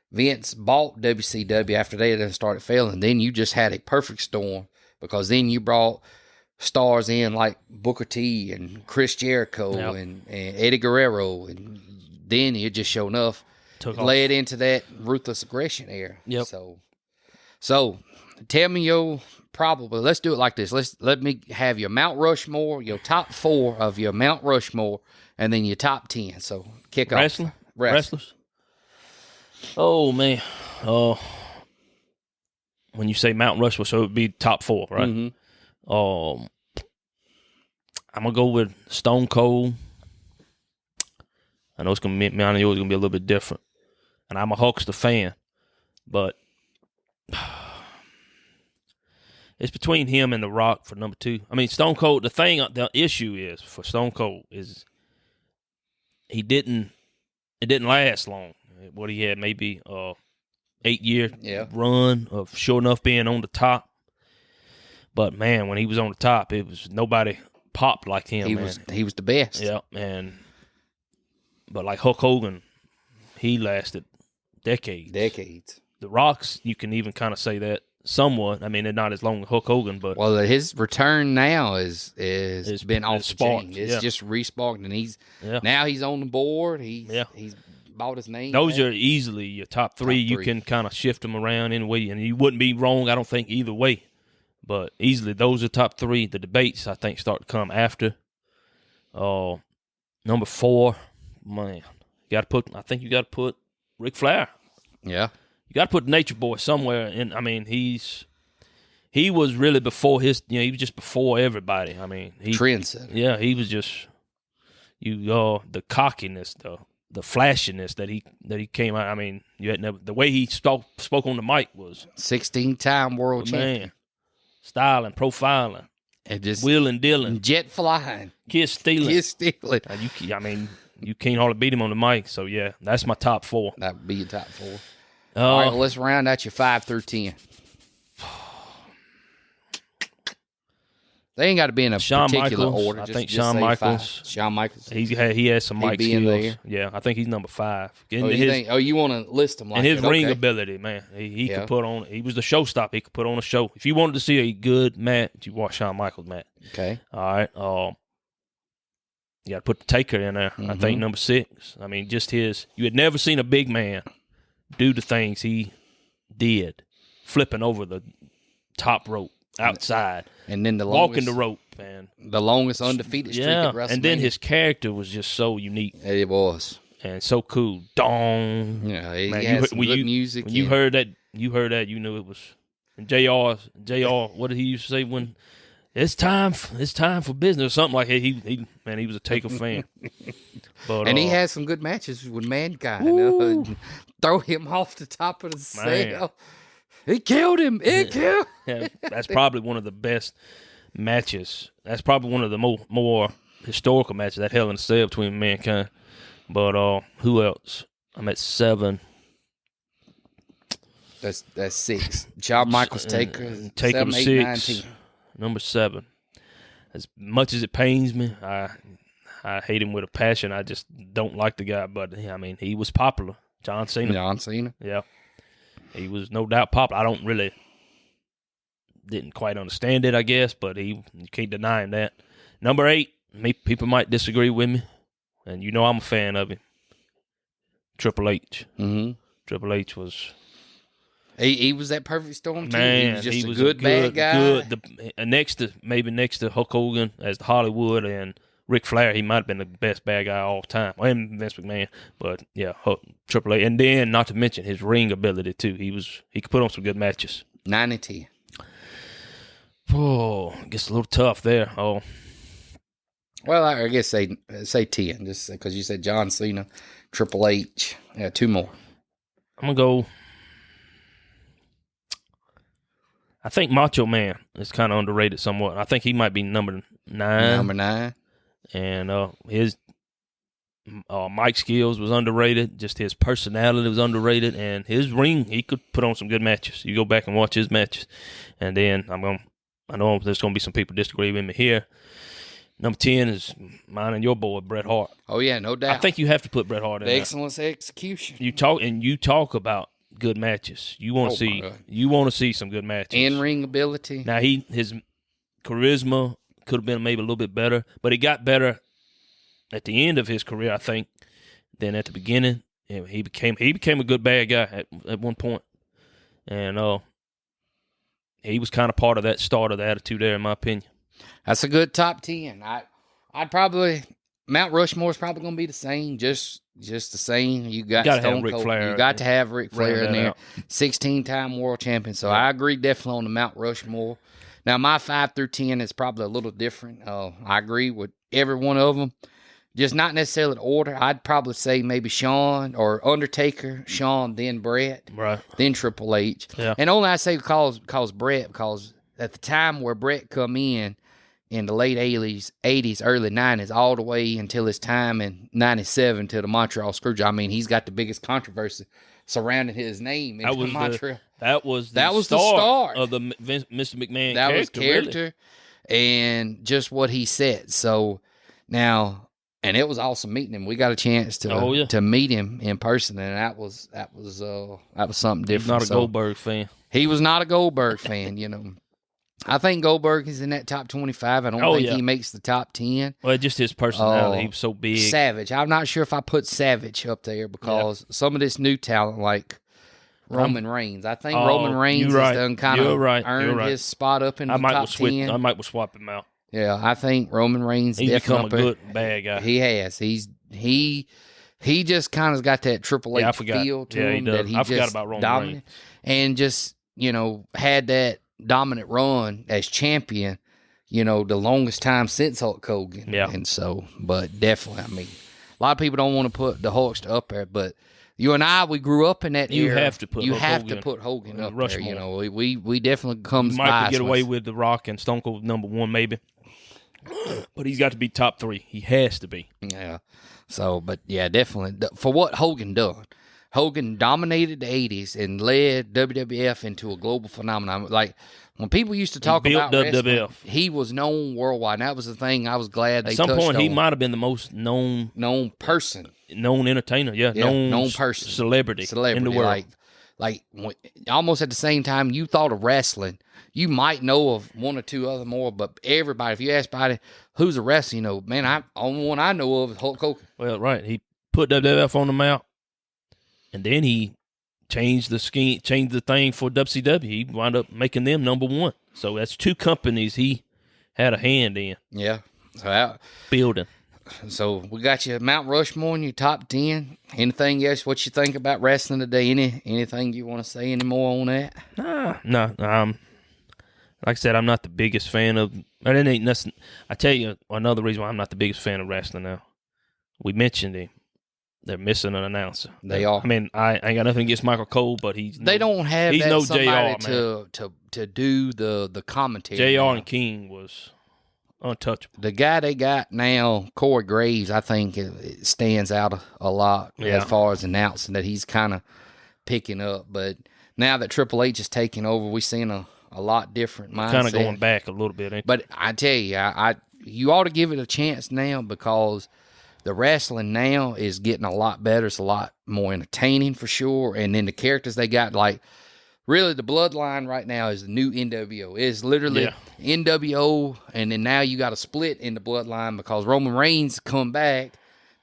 Vince bought WCW after they had started failing, then you just had a perfect storm, because then you brought stars in like Booker T and Chris Jericho and Eddie Guerrero, and then it just showed enough led into that ruthless aggression era. Yep. So tell me let's do it like this. Let me have your Mount Rushmore, your top 4 of your Mount Rushmore, and then your top 10. So kick off. Wrestlers. Oh, man. When you say Mount Rushmore, so it would be top 4, right? Mm-hmm. I'm going to go with Stone Cold. I know it's going to be, mine and yours is going to be a little bit different. And I'm a Hulkster fan. But it's between him and The Rock for number 2. I mean, Stone Cold, the issue is for Stone Cold is it didn't last long. What he had, maybe 8-year run of sure enough being on the top. But man, when he was on the top, it was nobody popped like him. He was the best. Yeah, but like Hulk Hogan, he lasted decades. The Rocks, you can even kind of say that somewhat. I mean, they're not as long as Hulk Hogan, but his return now is been off the chain. It's just resparked, and he's on the board. He's bought his name. Those are easily your top 3. You can kind of shift them around anyway, and you wouldn't be wrong, I don't think, either way. But easily, those are top 3. The debates, I think, start to come after. Number 4, man, I think you got to put Ric Flair. Yeah. You got to put Nature Boy somewhere. And I mean, he was really before he was just before everybody. I mean, trendsetter. Yeah, he was just the cockiness, the flashiness that he came out. I mean, you had never, the way he spoke on the mic was 16-time world champion, styling, profiling, and just wheeling, dealing, jet flying, kiss stealing. You can't hardly beat him on the mic. So yeah, that's my top 4. That would be your top 4. All right, let's round out your 5 through 10. They ain't got to be in a particular order. I think Shawn Michaels. Shawn Michaels. He has some mic skills. Yeah, I think he's number 5. You want to list him like that? And his ring ability, man. He could put on. He was the showstopper. He could put on a show. If you wanted to see a good match, you watch Shawn Michaels match. Okay. All right. You got to put the Taker in there. Mm-hmm. I think number 6. I mean, just his. You had never seen a big man do the things he did, flipping over the top rope outside, and then walking the rope, and the longest undefeated streak of WrestleMania. And then his character was just so unique. It was, and so cool. Dong. Yeah, he had some good music. When you heard that, you knew it was. And JR, what did he used to say when? It's time for business or something like that. He was a Taker fan. But, and he had some good matches with Mankind. Throw him off the top of the cell. He killed him. Yeah, that's probably one of the best matches. That's probably one of the more historical matches, that Hell in a Cell between Mankind But who else? I'm at 7. That's 6. Shawn Michaels Taker. Taker 7, 8, 9, 6. 10. Number 7. As much as it pains me, I hate him with a passion. I just don't like the guy. But I mean, he was popular. John Cena. John Cena. Yeah, he was no doubt popular. I don't really didn't quite understand it, I guess, but you can't deny him that. Number 8. People might disagree with me, and you know I'm a fan of him. Triple H. Mm-hmm. Triple H was. He was that perfect storm too. Man, He was just a good bad guy. Next to Hulk Hogan as the Hollywood and Ric Flair, he might have been the best bad guy of all time. And Vince McMahon, but yeah, Triple H, and then not to mention his ring ability too. He could put on some good matches. 9 and 10. Oh, it gets a little tough there. Oh, well, I guess say 10, just because you said John Cena, Triple H. Yeah, 2 more. I'm gonna go. I think Macho Man is kind of underrated somewhat. I think he might be number 9. Number 9. And his mic skills was underrated. Just his personality was underrated. And his ring, he could put on some good matches. You go back and watch his matches. And then I know there's going to be some people disagree with me here. Number 10 is mine and your boy, Bret Hart. Oh, yeah, no doubt. I think you have to put Bret Hart in the there. Excellence execution. You talk about good matches. You want to see some good matches. In-ring ability. Now his charisma could have been maybe a little bit better, but he got better at the end of his career, I think, than at the beginning. And he became a good bad guy at one point. And he was kind of part of that start of the Attitude Era, in my opinion. That's a good top 10. I'd probably Mount Rushmore's probably going to be the same, just the same. You got Stone Cold. Flair. You got to have Ric Flair in there, 16-time world champion. So I agree definitely on the Mount Rushmore. Now my 5 through 10 is probably a little different. I agree with every one of them, just not necessarily the order. I'd probably say maybe Shawn or Undertaker, Shawn, then Bret, right, then Triple H. Yeah. And only I say because Bret, because at the time where Bret come in the late 80s, early 90s, all the way until his time in 97 to the Montreal Screwjob. I mean, he's got the biggest controversy surrounding his name in Montreal. That was the start of the Mr. McMahon that character. Was character really. And just what he said. So now, and it was awesome meeting him. We got a chance to meet him in person, and that was something different. He's not a Goldberg fan. He was not a Goldberg fan, you know. I think Goldberg is in that top 25. I don't think he makes the top 10. Well, just his personality. He was so big. Savage. I'm not sure if I put Savage up there because some of this new talent, like Roman Reigns. I think Roman Reigns has done kind of earned his spot up in the top 10. I might swap him out. Yeah, I think Roman Reigns he's become a good bad guy. He has. He just kind of got that Triple H feel to him that he I forgot about Roman dominant Reigns. And just, had that dominant run as champion, the longest time since Hulk Hogan. Yeah. And so, but definitely, I mean, a lot of people don't want to put the Hulkster up there, but you and I, we grew up in that era. You have to put Hogan up Rushmore. there. We definitely comes by. Might get away with The Rock and Stone Cold number 1 maybe, but he's got to be top 3. He has to be. Yeah. So, but yeah, definitely for what Hogan done. Hogan dominated the 80s and led WWF into a global phenomenon. Like, when people used to talk about wrestling, he was known worldwide. And that was the thing I was glad they touched on. At some point, he might have been the most known person. Known entertainer, known person. Celebrity in the world. Like almost at the same time you thought of wrestling, you might know of 1 or 2 other more, but everybody, if you ask anybody who's a wrestler, man, only one I know of is Hulk Hogan. Well, right. He put WWF on the map. And then he changed the thing for WCW. He wound up making them number 1. So that's 2 companies he had a hand in. Yeah. Building. So we got you Mount Rushmore in your top 10. Anything else? What you think about wrestling today? Anything you want to say any more on that? No. Like I said, I'm not the biggest fan of. It ain't nothing. I tell you another reason why I'm not the biggest fan of wrestling now. We mentioned him. They're missing an announcer. They are. I mean, I ain't got nothing against Michael Cole, but they don't have he's that no somebody JR, to do the commentary. JR now. and King was untouchable. The guy they got now, Corey Graves, I think it stands out a lot as far as announcing that he's kind of picking up. But now that Triple H is taking over, we're seeing a lot different mindset. Kind of going back a little bit, ain't But I tell you, you ought to give it a chance now because the wrestling now is getting a lot better. It's a lot more entertaining for sure. And then the characters they got, like, really the bloodline right now is the new NWO. It's literally NWO, and then now you got a split in the bloodline because Roman Reigns come back.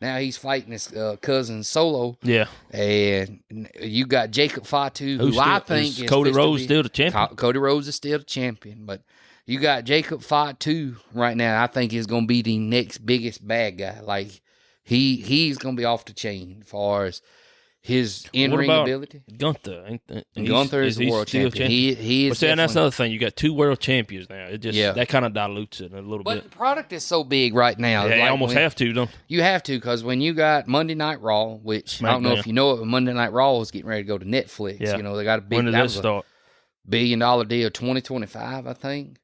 Now he's fighting his cousin Solo. Yeah. And you got Jacob Fatu, who I think is Cody Rhodes still the champion. Cody Rhodes is still the champion, but you got Jacob Fatu right now. I think is going to be the next biggest bad guy. Like, he's going to be off the chain as far as his in-ring ability. Gunther? Gunther is the world champion. He is. But see, that's another thing. You got 2 world champions now. It just that kind of dilutes it a little bit. But the product is so big right now. Yeah, you almost have to, don't you? You have to, because when you got Monday Night Raw, which I don't know if you know it, but Monday Night Raw is getting ready to go to Netflix. Yeah. You know, they got a big. When did that start? $1 billion deal, 2025, I think.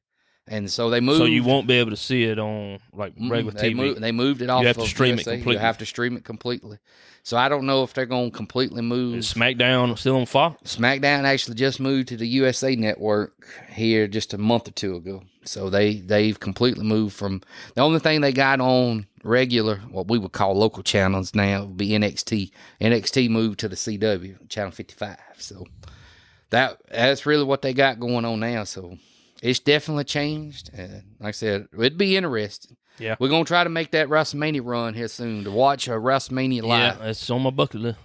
And so they moved. So you won't be able to see it on like regular TV. They moved it off. You have of to stream USA. it completely. You have to stream it completely. So I don't know if they're going to completely move. Is SmackDown still on Fox? SmackDown actually just moved to the USA Network here just a month or 2 ago. So they've completely moved from the only thing they got on regular, what we would call local channels now, would be NXT. NXT moved to the CW channel 55. So that's really what they got going on now. So it's definitely changed. Like I said, it'd be interesting. Yeah. We're going to try to make that WrestleMania run here soon to watch a WrestleMania live. Yeah, that's on my bucket list.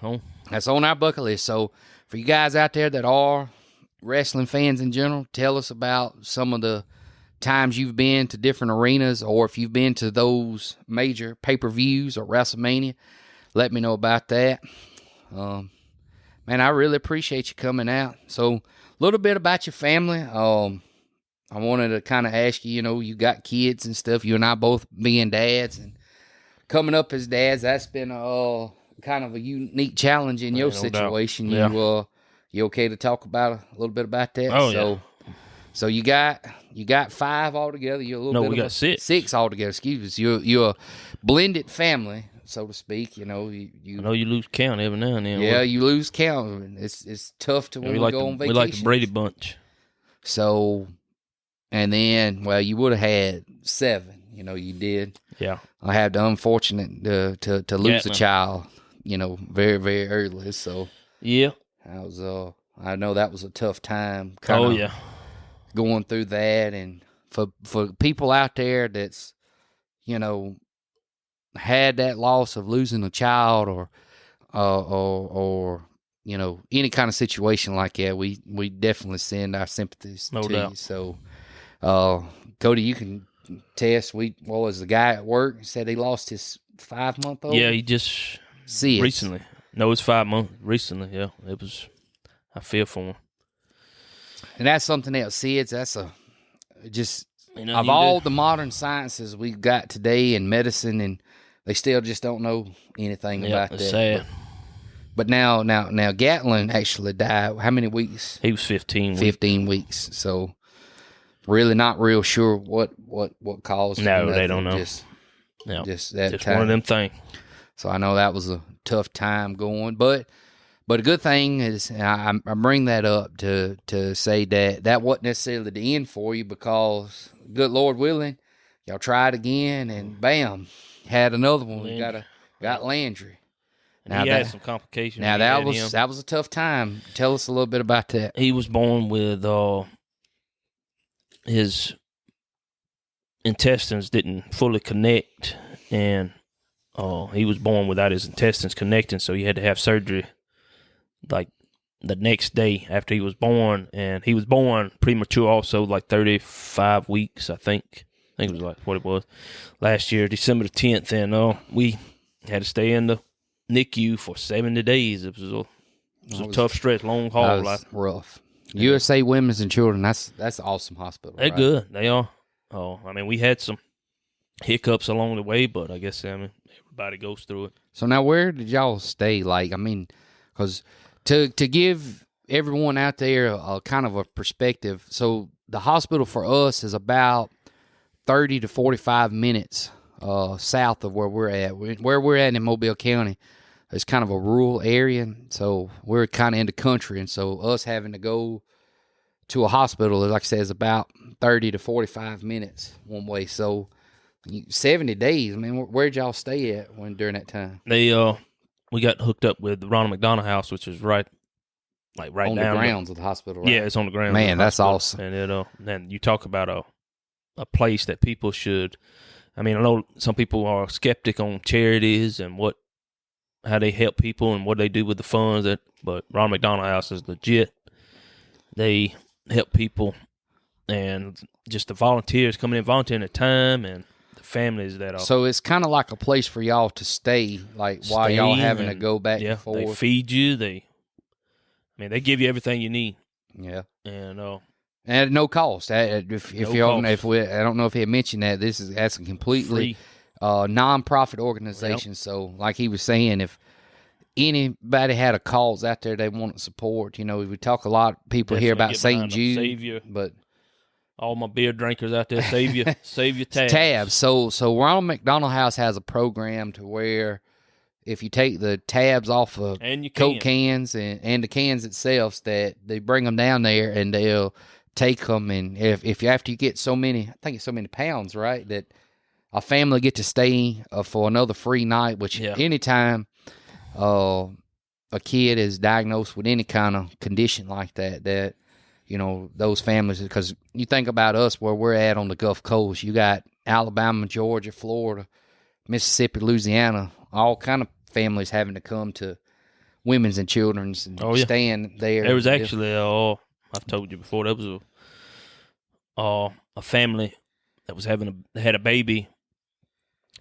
That's on our bucket list. So for you guys out there that are wrestling fans in general, tell us about some of the times you've been to different arenas, or if you've been to those major pay-per-views or WrestleMania, let me know about that. Man, I really appreciate you coming out. So a little bit about your family. I wanted to kind of ask you, you got kids and stuff. You and I both being dads and coming up as dads, that's been kind of a unique challenge in your situation. Yeah. You okay to talk about a little bit about that? Oh, yeah. So you got 5 altogether. You're a little bit. We got 6. 6 altogether. Excuse me. You're a blended family, so to speak. You know I know you lose count every now and then. Yeah, you lose count. It's tough to when we go on vacation. We like the Brady Bunch. So. And then, well, you would have had 7. You did. Yeah. I had the unfortunate to lose a child, very, very early. So yeah, I know that was a tough time. Going through that, and for people out there that's, had that loss of losing a child or any kind of situation like that, we definitely send our sympathies to you. So. Cody, you can test. What was the guy at work said he lost his 5-month-old? Yeah, he just recently. No, it's 5 months recently. Yeah, it was. I feel for him. And that's something else. SIDS, that's of all the modern sciences we've got today in medicine, and they still just don't know anything about that. Sad. But now Gatlin actually died. How many weeks? He was 15 weeks. 15 weeks. So. Really not real sure what caused it. No, they don't know. Just that time. One of them things. So I know that was a tough time going, but a good thing is I bring that up to say that wasn't necessarily the end for you, because good Lord willing, y'all tried again and bam, had another one. We got Landry. Now he had some complications. Now that was a tough time. Tell us a little bit about that. He was born with his intestines didn't fully connect, and he was born without his intestines connecting, so he had to have surgery like the next day after he was born. And he was born premature also, like 35 weeks, I think it was like what it was last year, December the 10th, and we had to stay in the NICU for 70 days. It was a tough stretch, long haul. That was rough. USA Women's and Children, that's an awesome hospital. They're good. They are. I mean, we had some hiccups along the way, but I guess everybody goes through it. So now, where did y'all stay? Like, I mean, because to give everyone out there a kind of a perspective, so the hospital for us is about 30 to 45 minutes south of where we're at. Where we're at in Mobile County, it's kind of a rural area, so we're kind of in the country, and so us having to go to a hospital, like I said, is about 30 to 45 minutes one way. So 70 days, I mean, where'd y'all stay at during that time? We got hooked up with the Ronald McDonald House, which is right on down the grounds of the hospital, right? Yeah, it's on the grounds. Man, that's awesome. And then you talk about a place that people should. I mean, I know some people are skeptic on charities and how they help people and what they do with the funds. But Ronald McDonald House is legit. They help people, and just the volunteers coming in, volunteering their time, and the families that are. So it's kind of like a place for y'all to stay, while y'all having to go back and forth. They feed you. They give you everything you need. Yeah, and at no cost. If I don't know if he had mentioned that that's a completely non-profit organization. Yep. So, like he was saying, if anybody had a cause out there they want to support, we talk a lot. People hear about St. Jude, but all my beer drinkers out there, save your tabs. Tabs. So Ronald McDonald House has a program to where if you take the tabs off of Coke cans and the cans itself, that they bring them down there and they'll take them, and if after you get so many, I think it's so many pounds, right, that a family get to stay for another free night. Which anytime a kid is diagnosed with any kind of condition like that those families, because you think about us where we're at on the Gulf Coast, you got Alabama, Georgia, Florida, Mississippi, Louisiana, all kind of families having to come to women's and children's and staying there. There was actually, I've told you before, there was a family that had a baby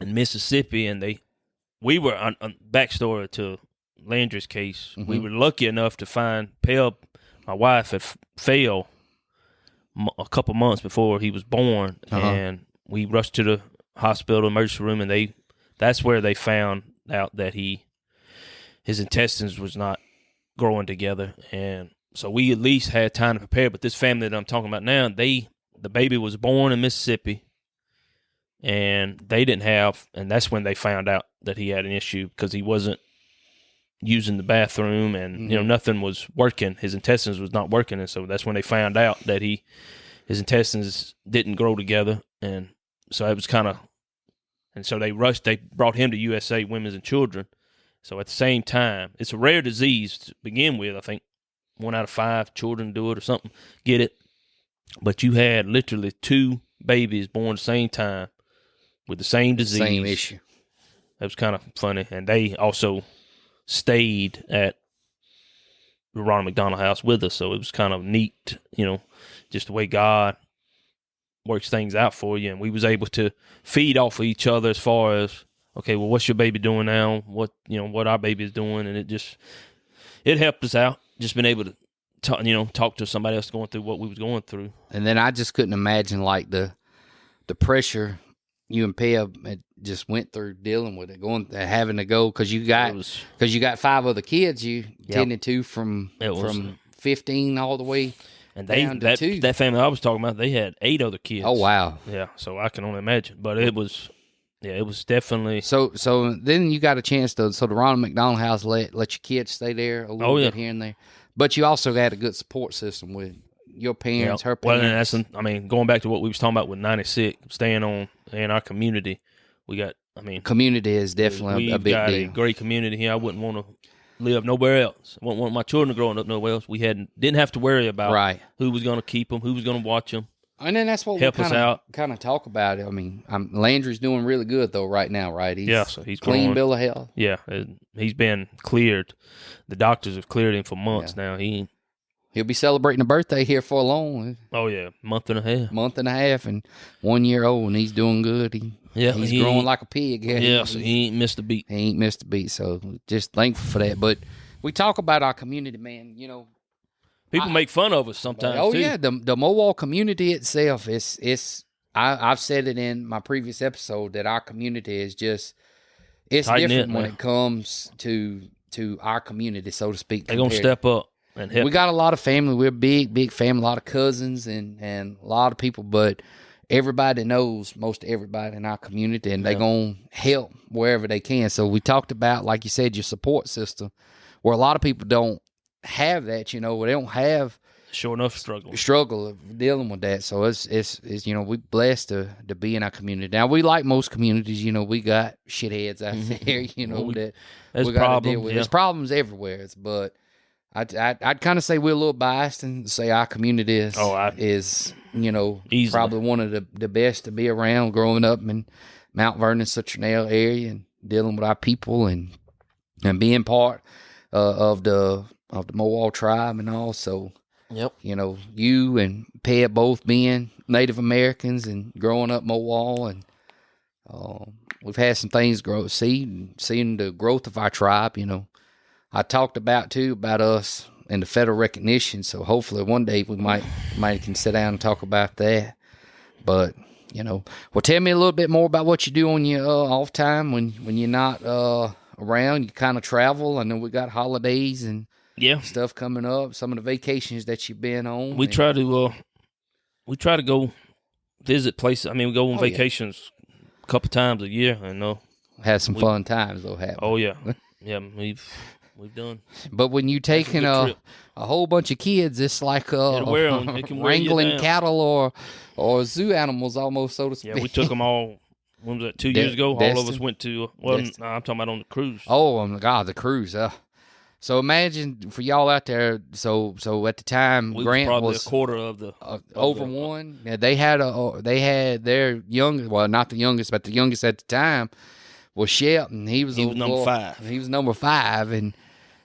in Mississippi, and we were on backstory to Landry's case. Mm-hmm. We were lucky enough to find Peb. My wife had fell a couple months before he was born, and we rushed to the hospital emergency room, and that's where they found out that his intestines was not growing together, and so we at least had time to prepare. But this family that I'm talking about now, the baby was born in Mississippi, and they didn't have, and that's when they found out that he had an issue because he wasn't using the bathroom, and nothing was working. His intestines was not working, and so that's when they found out that his intestines didn't grow together, and so it was kind of, and so they brought him to USA Women's and Children. So at the same time, it's a rare disease to begin with. I think 1 out of 5 children do it or something, get it. But you had literally 2 babies born at the same time with the same disease. Same issue. That was kind of funny. And they also stayed at the Ronald McDonald House with us. So it was kind of neat, just the way God works things out for you. And we was able to feed off of each other as far as, okay, well, what's your baby doing now? What our baby is doing. And it helped us out. Just been able to talk to somebody else going through what we was going through. And then I just couldn't imagine the pressure you and Peb had just went through dealing with it, having to go because you got 5 other kids you tended to from 15 all the way down to 2. That family I was talking about, they had 8 other kids. Oh wow! Yeah, so I can only imagine, but it was definitely. So then you got a chance to the Ronald McDonald House let your kids stay there a little bit here and there. But you also had a good support system with your parents, her parents. Well, and that's, going back to what we was talking about with 96, staying in our community, we got, community is definitely a big deal. We've got a great community here. I wouldn't want to live nowhere else. I wouldn't want my children growing up nowhere else. We didn't have to worry about who was going to keep them, who was going to watch them. And then that's what we kind of talk about. Landry's doing really good though right now, right? So he's clean bill of health. Yeah, he's been cleared. The doctors have cleared him for months now. He'll be celebrating a birthday here for long. Oh yeah, month and a half, and 1 year old, and he's doing good. He's growing like a pig. So he ain't missed a beat. So just thankful for that. But we talk about our community, man. People make fun of us sometimes. Oh too. Yeah, the MOWAKing community itself is. I've said it in my previous episode that our community is just different when it comes to our community, so to speak. They're gonna step up and help. We got a lot of family. We're a big family, a lot of cousins and a lot of people, but everybody knows most everybody in our community, and they're going to help wherever they can. So we talked about, like you said, your support system, where a lot of people don't have that, they don't have sure enough struggle of dealing with that. So it's we blessed to be in our community. Now, we like most communities, we got shitheads out there, that there's we got to problems, deal with. There's problems everywhere, but I'd kind of say we're a little biased and say our community is easily. probably one of the best to be around growing up in Mount Vernon, Citronelle area, and dealing with our people and being part of the Mowal tribe and all. So, yep. You and Ped both being Native Americans and growing up Mowal, and we've had some things seeing the growth of our tribe. I talked about us and the federal recognition. So hopefully one day we might can sit down and talk about that. But well, tell me a little bit more about what you do on your off time when you're not around. You kind of travel. I know we got holidays and stuff coming up. Some of the vacations that you've been on. We try to go visit places. I mean, we go on vacations a couple times a year, and have some fun times though. Oh yeah, yeah. We've done. But when you taking a whole bunch of kids, it's like wrangling cattle or zoo animals almost, so to speak. Yeah, we took them all. When was that? 2 years ago, all of us went to. I'm talking about on the cruise. Oh my God, the cruise. So imagine for y'all out there. So at the time, Grant probably was a quarter of the over one. Yeah, they had their youngest. Well, not the youngest, but the youngest at the time was Shelton. He was number 5. He was number 5, and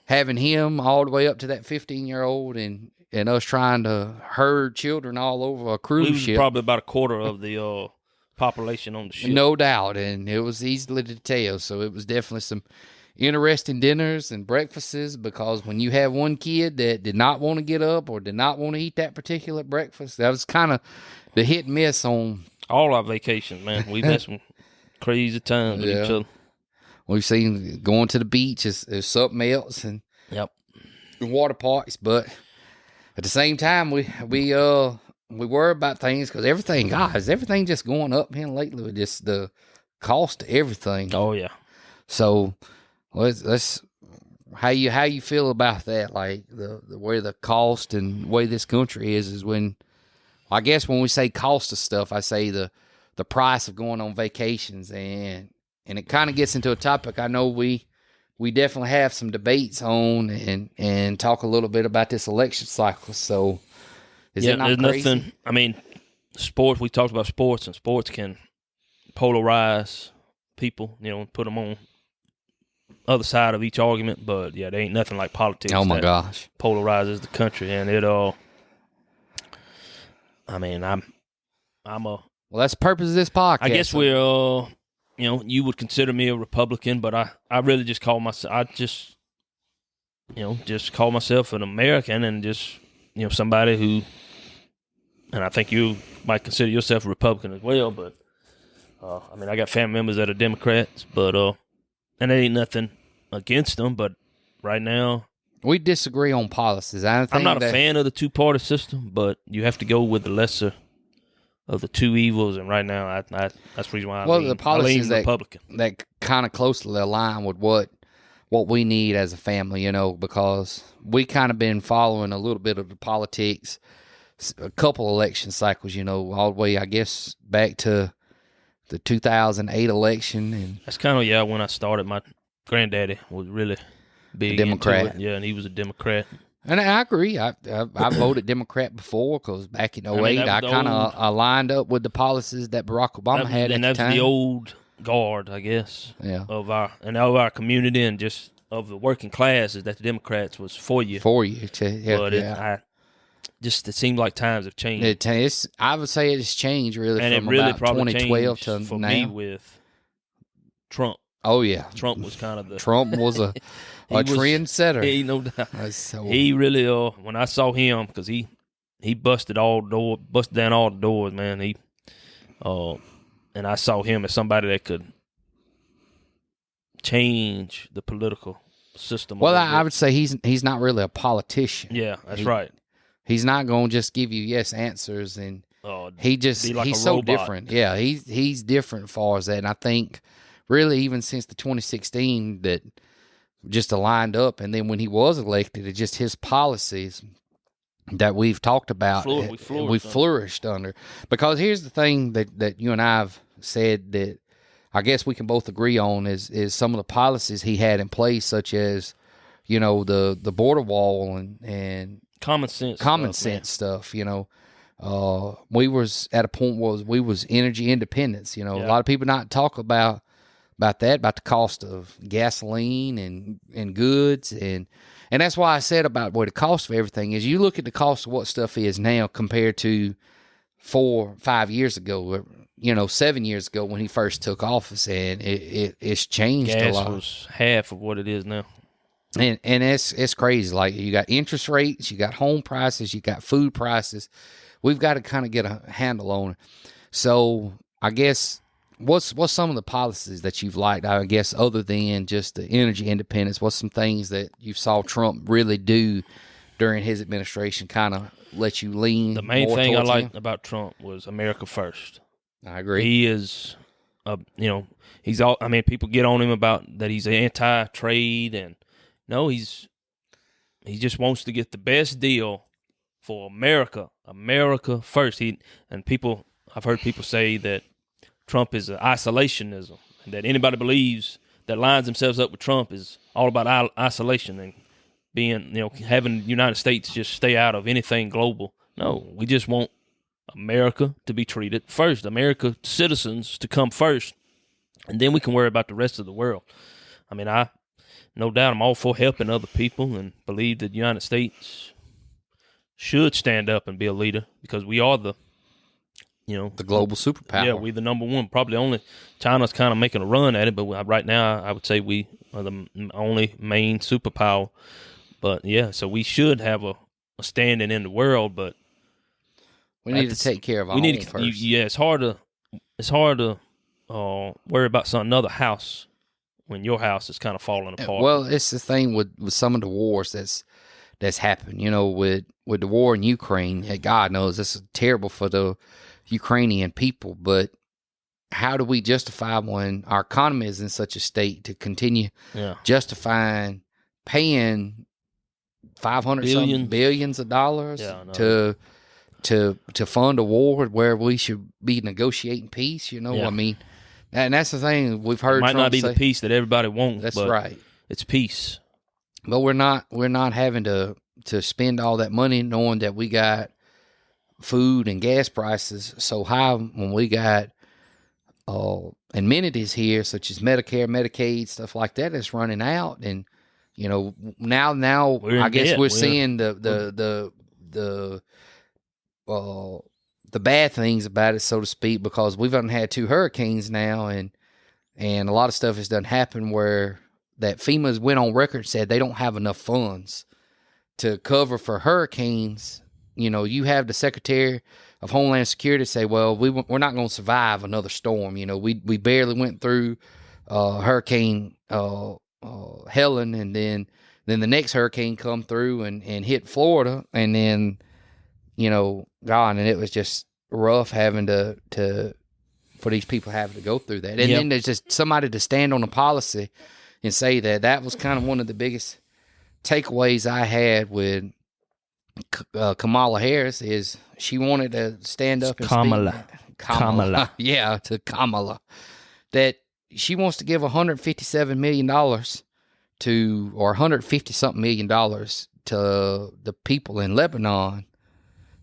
having him all the way up to that 15-year-old, and us trying to herd children all over a cruise ship. Probably about a quarter of the population on the ship. No doubt, and it was easily to tell. So it was definitely some interesting dinners and breakfasts, because when you have one kid that did not want to get up or did not want to eat that particular breakfast, that was kind of the hit and miss on all our vacations, man. We've had some crazy times with each other. We've seen going to the beach is something else, and water parks. But at the same time, we worry about things because everything just going up here lately with just the cost of everything. Oh yeah. So let's how you feel about that? Like the where the cost and way this country is when I guess when we say cost of stuff, I say the price of going on vacations, and it kind of gets into a topic I know we definitely have some debates on and talk a little bit about this election cycle. So is it not there's crazy? Nothing. I mean, sports. We talked about sports, and sports can polarize people. Put them on other side of each argument. But there ain't nothing like politics. Oh my gosh, polarizes the country, and it all. I mean, I'm a. Well, that's the purpose of this podcast. I guess we're, you would consider me a Republican, but I really just call myself, just call myself an American, and just, somebody who, and I think you might consider yourself a Republican as well, but, I mean, I got family members that are Democrats, but, and there ain't nothing against them, but right now. We disagree on policies. I'm not a fan of the two-party system, but you have to go with the lesser of the two evils, and right now, that's the reason why the policies Republican. That kind of closely align with what we need as a family, because we kind of been following a little bit of the politics, a couple election cycles, all the way, I guess, back to the 2008 election. And that's kind of, when I started. My granddaddy was really big Democrat. Into it. Yeah, and he was a Democrat. And I agree. I voted Democrat before because back in 08, I kind of lined up with the policies that Barack Obama had at the time. And that's the old guard, I guess, of our community and just of the working class, is that the Democrats was for you. For you. It seemed like times have changed. I would say it's changed really and from it really about probably 2012 to for now. Me with Trump. Oh, yeah. Trump was kind of the... Trump was a trendsetter. He, no doubt. He really, when I saw him, because he busted down all the doors, man. And I saw him as somebody that could change the political system. Well, I would say he's not really a politician. Yeah, that's right. He's not going to just give you yes answers and be like he's a so robot. different. Yeah, he's different as far as that. And I think really even since the 2016 that just aligned up, and then when he was elected, it's just his policies that we've talked about we flourished under. Because here's the thing that you and I have said that I guess we can both agree on is some of the policies he had in place, such as, you know, the border wall and common sense stuff, you know. We was at a point where we was energy independence, you know. A lot of people not talk about that, about the cost of gasoline and goods, and that's why I said about what the cost of everything is. You look at the cost of what stuff is now compared to 4 or 5 years ago, or, you know, 7 years ago when he first took office, and it's changed a lot. Gas was half of what it is now. And it's crazy. Like, you got interest rates, you got home prices, you got food prices. We've got to kind of get a handle on it. So I guess what's some of the policies that you've liked, I guess, other than just the energy independence? What's some things that you saw Trump really do during his administration kind of let you lean? The main thing I liked about Trump was America first. I agree. He is, you know, he's all, I mean, people get on him about that he's anti-trade, and no, he just wants to get the best deal for America first. I've heard people say that Trump is an isolationism, and that anybody believes that lines themselves up with Trump is all about isolation and being, you know, having the United States just stay out of anything global. No, we just want America to be treated first, America citizens to come first, and then we can worry about the rest of the world. I mean, no doubt I'm all for helping other people and believe that the United States should stand up and be a leader, because we are the global superpower. Yeah, we're the number one. Probably only China's kind of making a run at it, but right now I would say we are the only main superpower. But yeah, so we should have a standing in the world, but we need to take care of our own first. Yeah, it's hard to worry about another house when your house is kind of falling apart. Well, it's the thing with some of the wars that's happened. You know, with the war in Ukraine, God knows this is terrible for the Ukrainian people, but how do we justify when our economy is in such a state to continue justifying paying billions of dollars to fund a war where we should be negotiating peace? You know, I mean, and that's the thing we've heard. It might Trump not be say, the peace that everybody wants. That's but right. It's peace. But we're not having to spend all that money knowing that we got food and gas prices so high when we got amenities here such as Medicare, Medicaid, stuff like that that's running out. And you know, now I guess we're seeing the bad things about it, so to speak, because we've had 2 hurricanes now, and a lot of stuff has done happen where that FEMA's went on record and said they don't have enough funds to cover for hurricanes. You know, you have the Secretary of Homeland Security say, well, we're not going to survive another storm. You know, we barely went through Hurricane Helen, and then the next hurricane come through and hit Florida, and then, you know, gone. And it was just rough having for these people having to go through that. And then there's just somebody to stand on a policy and say that was kind of one of the biggest takeaways I had with Kamala Harris is she wanted to stand up and speak. Kamala. Yeah, to Kamala. That she wants to give $157 million to, or $150-something million to the people in Lebanon.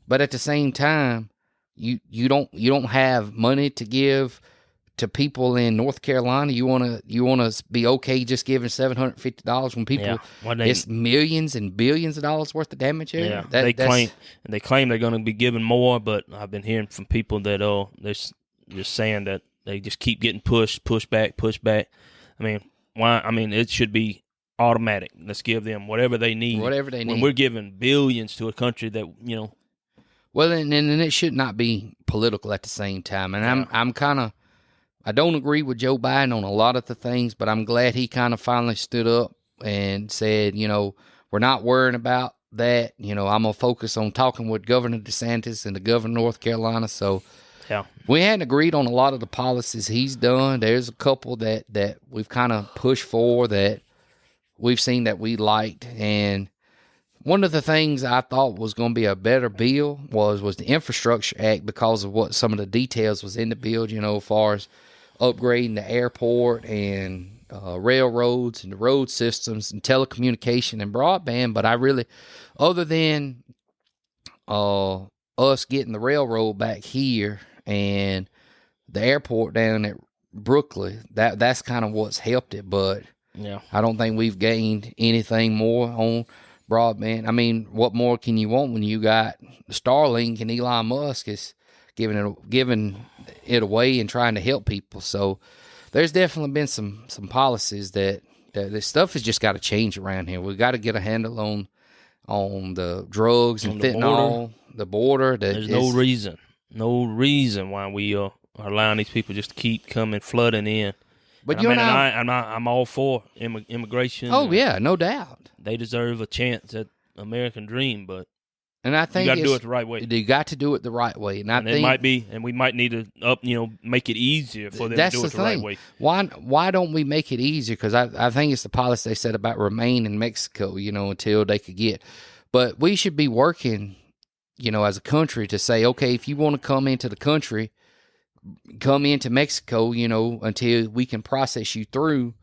But at the same time, you don't have money to give to people in North Carolina. You wanna be okay just giving $750 when people it's millions and billions of dollars worth of damage here. Yeah, they claim they're going to be giving more, but I've been hearing from people that they're just saying that they just keep getting pushed back. I mean, why? I mean, it should be automatic. Let's give them whatever they need. When we're giving billions to a country that, you know. Well, and it should not be political at the same time. And I don't agree with Joe Biden on a lot of the things, but I'm glad he kind of finally stood up and said, you know, we're not worrying about that. I'm going to focus on talking with Governor DeSantis and the governor of North Carolina. So Yeah. we hadn't agreed on a lot of the policies he's done. There's a couple that we've kind of pushed for that we've seen that we liked. And one of the things I thought was going to be a better bill was the Infrastructure Act, because of what some of the details was in the bill, as far as upgrading the airport and railroads and the road systems and telecommunication and broadband. But I really, other than us getting the railroad back here and the airport down at Brooklyn, that's kind of what's helped it. But Yeah. I don't think we've gained anything more on broadband. I mean, what more can you want when you got Starlink and Elon Musk is giving it away and trying to help people? So there's definitely been some policies that this stuff has just got to change around here. We got to get a handle on the drugs and fentanyl, the border. There's no reason why we are allowing these people just to keep coming flooding in. But I'm all for immigration. Oh yeah, no doubt. They deserve a chance at American dream, but I think you got to do it the right way. You got to do it the right way, and I think it might be, and we might need to make it easier for them to do it the right way. Why don't we make it easier? Because I think it's the policy they said about remain in Mexico, until they could get. But we should be working, as a country to say, okay, if you want to come into the country, come into Mexico, until we can process you through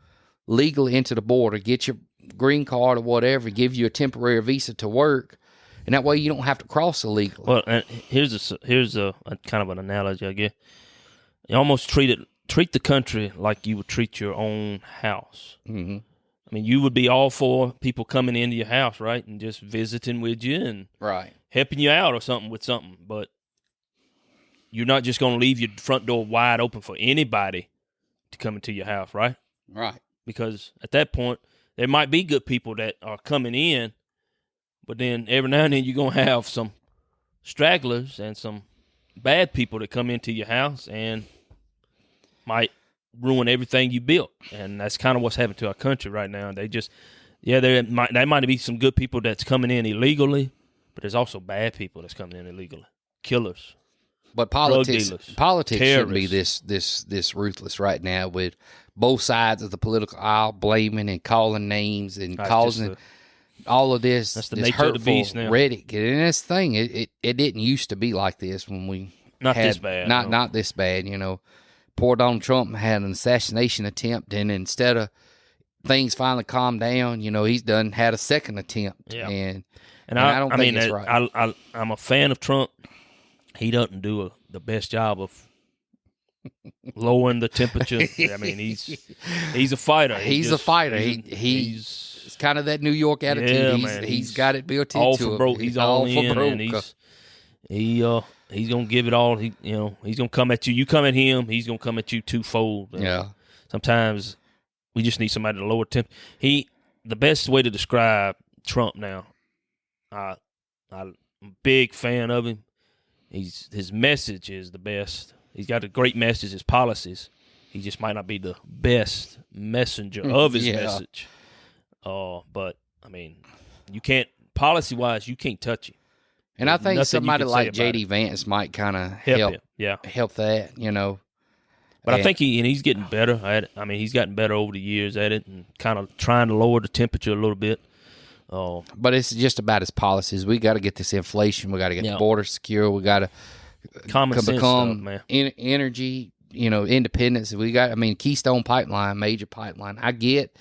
legally into the border, get your green card or whatever, give you a temporary visa to work, and that way you don't have to cross illegally. Well, and here's a kind of an analogy, I guess. You almost treat the country like you would treat your own house. Mm-hmm. I mean, you would be all for people coming into your house, right, and just visiting with you and helping you out or something with something, but you're not just going to leave your front door wide open for anybody to come into your house, right? Right. Because at that point, there might be good people that are coming in, but then every now and then you're going to have some stragglers and some bad people that come into your house and might ruin everything you built. And that's kind of what's happening to our country right now. There might be some good people that's coming in illegally, but there's also bad people that's coming in illegally. Killers. But politics shouldn't be terrorists. this ruthless right now, with both sides of the political aisle blaming and calling names and causing all of this. That's the this nature hurtful of the beast now. rhetoric. And this thing, it didn't used to be like this when we this bad. Not this bad. Poor Donald Trump had an assassination attempt, and instead of things finally calmed down, he's had a second attempt. Yeah. And I don't think it's right. I'm a fan of Trump. He doesn't do the best job of lowering the temperature. I mean, he's a fighter. He's a fighter. He's kind of that New York attitude. Yeah, he's got it built all into for him. broke. He's all in, for broke. And he's gonna give it all. He's gonna come at you. You come at him, he's gonna come at you twofold. Yeah. Sometimes we just need somebody to lower temp. The best way to describe Trump now. I'm a big fan of him. His message is the best. He's got a great message, his policies. He just might not be the best messenger of his message. But, I mean, you can't, policy-wise, you can't touch him. And I think somebody like J.D. Vance might kind of help that, But I think he's getting better at it. I mean, he's gotten better over the years at it and kind of trying to lower the temperature a little bit. But it's just about his policies. We got to get this inflation. We got to get the border secure. We got to common sense become stuff, man. Energy, independence. We got. Keystone Pipeline, major pipeline. I get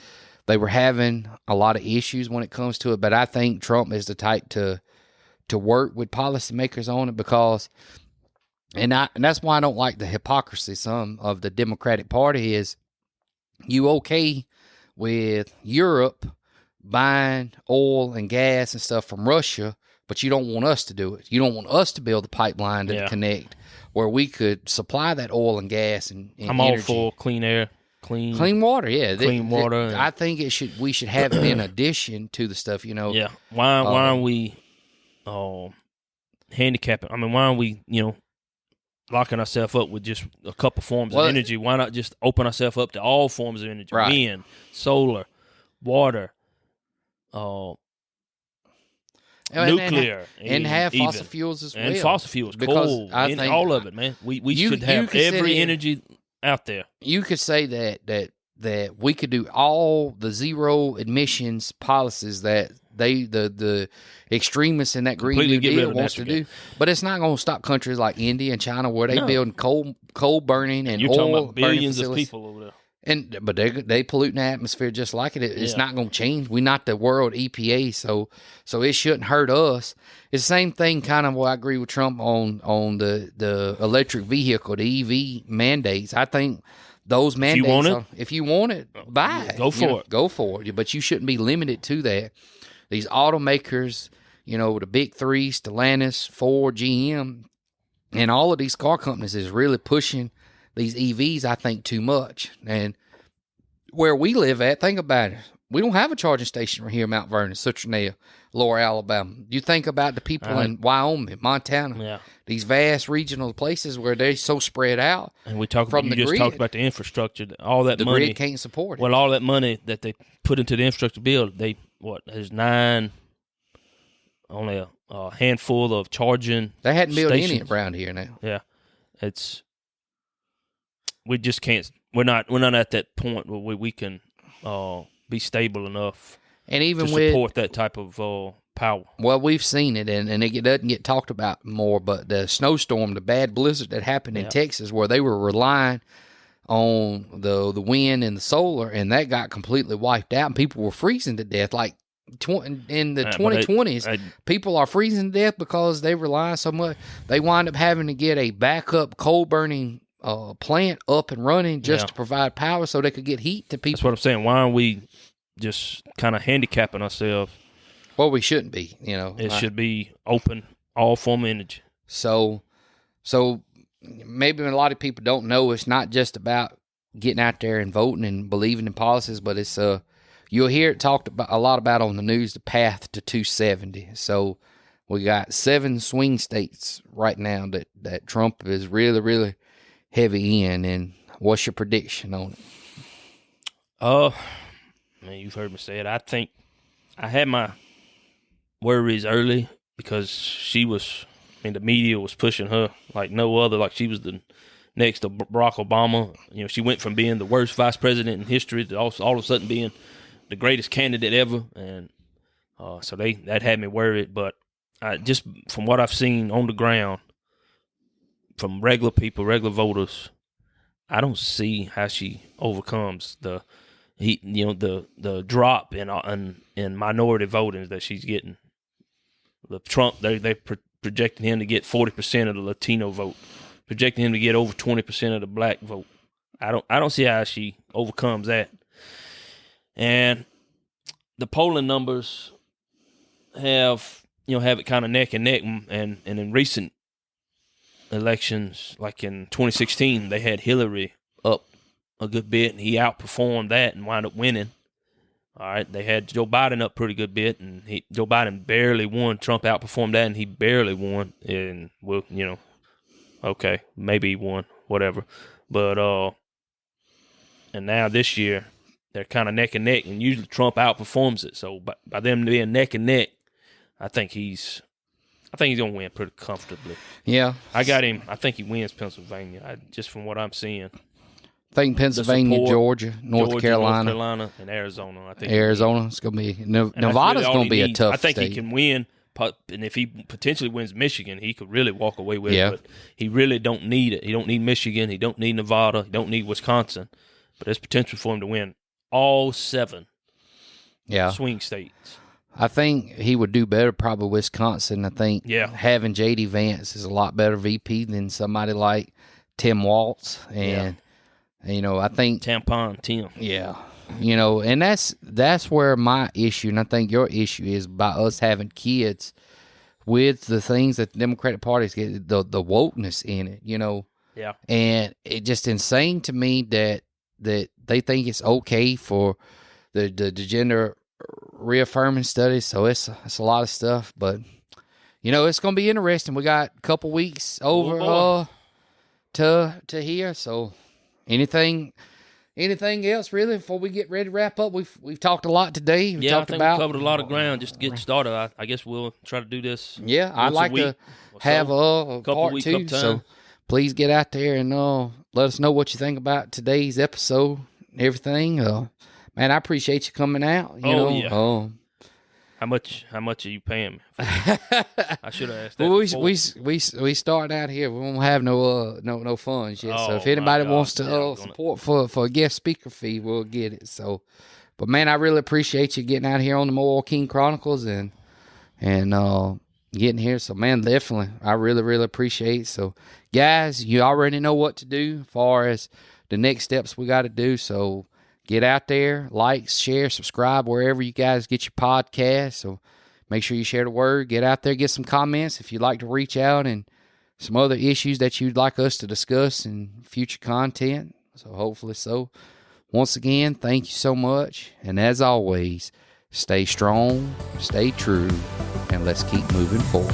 they were having a lot of issues when it comes to it, but I think Trump is the type to work with policymakers on it because, and that's why I don't like the hypocrisy. Some of the Democratic Party is you okay with Europe buying oil and gas and stuff from Russia, but you don't want us to do it. You don't want us to build the pipeline to connect where we could supply that oil and gas and I'm energy. all for clean air, clean water. Yeah, clean water. I think we should have it in addition to the stuff. Yeah. Why aren't we handicapping? I mean, why aren't we locking ourselves up with just a couple forms of energy? Why not just open ourselves up to all forms of energy? Right. Wind, solar, water. nuclear, and have even. fossil fuels as well. And fossil fuels, Because coal, I think all of it, man. We should have every energy out there. You could say that we could do all the zero emissions policies that the extremists in that Green New Deal wants to do, but it's not going to stop countries like India and China where they build coal burning and you're oil talking about billions burning of people over there. But they pollute the atmosphere just like it. It's not going to change. We're not the world EPA, so it shouldn't hurt us. It's the same thing, kind of. What I agree with Trump on the electric vehicle, the EV mandates. I think those mandates, if you want it, buy it. Go for it. Go for it. But you shouldn't be limited to that. These automakers, the big three, Stellantis, Ford, GM, and all of these car companies is really pushing these EVs, I think, too much. And where we live at, think about it. We don't have a charging station right here in Mount Vernon, Citronelle, Lower Alabama. You think about the people in Wyoming, Montana, these vast regional places where they're so spread out. And we talked about, you just talked about the infrastructure, all that money. The grid can't support it. Well, all that money that they put into the infrastructure bill, there's only a handful of charging They hadn't built stations. any around here now. Yeah. We just can't, we're not at that point where we can be stable enough and even to support that type of power. Well, we've seen it, and it doesn't get talked about more, but the snowstorm, the bad blizzard that happened in Texas where they were relying on the wind and the solar, and that got completely wiped out, and people were freezing to death. Like in the 2020s, people are freezing to death because they rely so much. They wind up having to get a backup coal-burning plant up and running just to provide power so they could get heat to people. That's what I'm saying. Why aren't we just kind of handicapping ourselves? Well, we shouldn't be, It should be open, all form of energy. So maybe a lot of people don't know it's not just about getting out there and voting and believing in policies, but it's you'll hear it talked about a lot about on the news, the path to 270. So we got 7 swing states right now that Trump is really, really heavy in. And what's your prediction on it? Man, you've heard me say it. I think I had my worries early because the media was pushing her like no other, like she was the next to Barack Obama. She went from being the worst vice president in history to all of a sudden being the greatest candidate ever. And so that had me worried. But just from what I've seen on the ground, from regular people, regular voters, I don't see how she overcomes the drop in minority voting that she's getting. The Trump, they projecting him to get 40% of the Latino vote, projecting him to get over 20% of the black vote. I don't see how she overcomes that. And the polling numbers have it kind of neck and neck, and in recent elections, like in 2016, they had Hillary up a good bit, and he outperformed that and wound up winning. All right, they had Joe Biden up pretty good bit, and Joe Biden barely won. Trump outperformed that, and he barely won. And okay, maybe he won, whatever. But and now this year they're kind of neck and neck, and usually Trump outperforms it. So by them being neck and neck, I think he's gonna win pretty comfortably. Yeah, I got him. I think he wins Pennsylvania. Just from what I'm seeing. I think Pennsylvania, Georgia, North Carolina, and Arizona. I think Arizona's going to be Nevada's going to be a tough state. I think he can win, and if he potentially wins Michigan, he could really walk away with it. But he really don't need it. He don't need Michigan. He don't need Nevada. He don't need Wisconsin. But there's potential for him to win all 7 swing states. I think he would do better probably Wisconsin. I think having J.D. Vance is a lot better VP than somebody like Tim Walz. And I think Tampon Tim. Yeah. And that's where my issue, and I think your issue is by us having kids with the things that the Democratic Party is getting, the wokeness in it, Yeah. And it's just insane to me that they think it's okay for the gender reaffirming studies. So it's a lot of stuff, but it's going to be interesting. We got a couple weeks over to here, so anything anything else really before we get ready to wrap up? We've talked a lot today. We I talked think about, we covered a lot of ground just to get started. I guess we'll try to do this. Yeah, I'd once like a week to or have so. a Couple part week, 2. couple So time. please get out there and let us know what you think about today's episode and everything. Man, I appreciate you coming out. You know, yeah. How much are you paying me? I should have asked that. Well, before. we start out here. We won't have no funds yet. So if anybody wants to support for a guest speaker fee, we'll get it. So, but man, I really appreciate you getting out here on the MOWAKing Chronicles and getting here. So man, definitely, I really appreciate it. So guys, you already know what to do as far as the next steps we got to do. So get out there, like, share, subscribe wherever you guys get your podcast. So make sure you share the word. Get out there, get some comments if you'd like to reach out and some other issues that you'd like us to discuss in future content. So hopefully so. Once again, thank you so much. And as always, stay strong, stay true, and let's keep moving forward.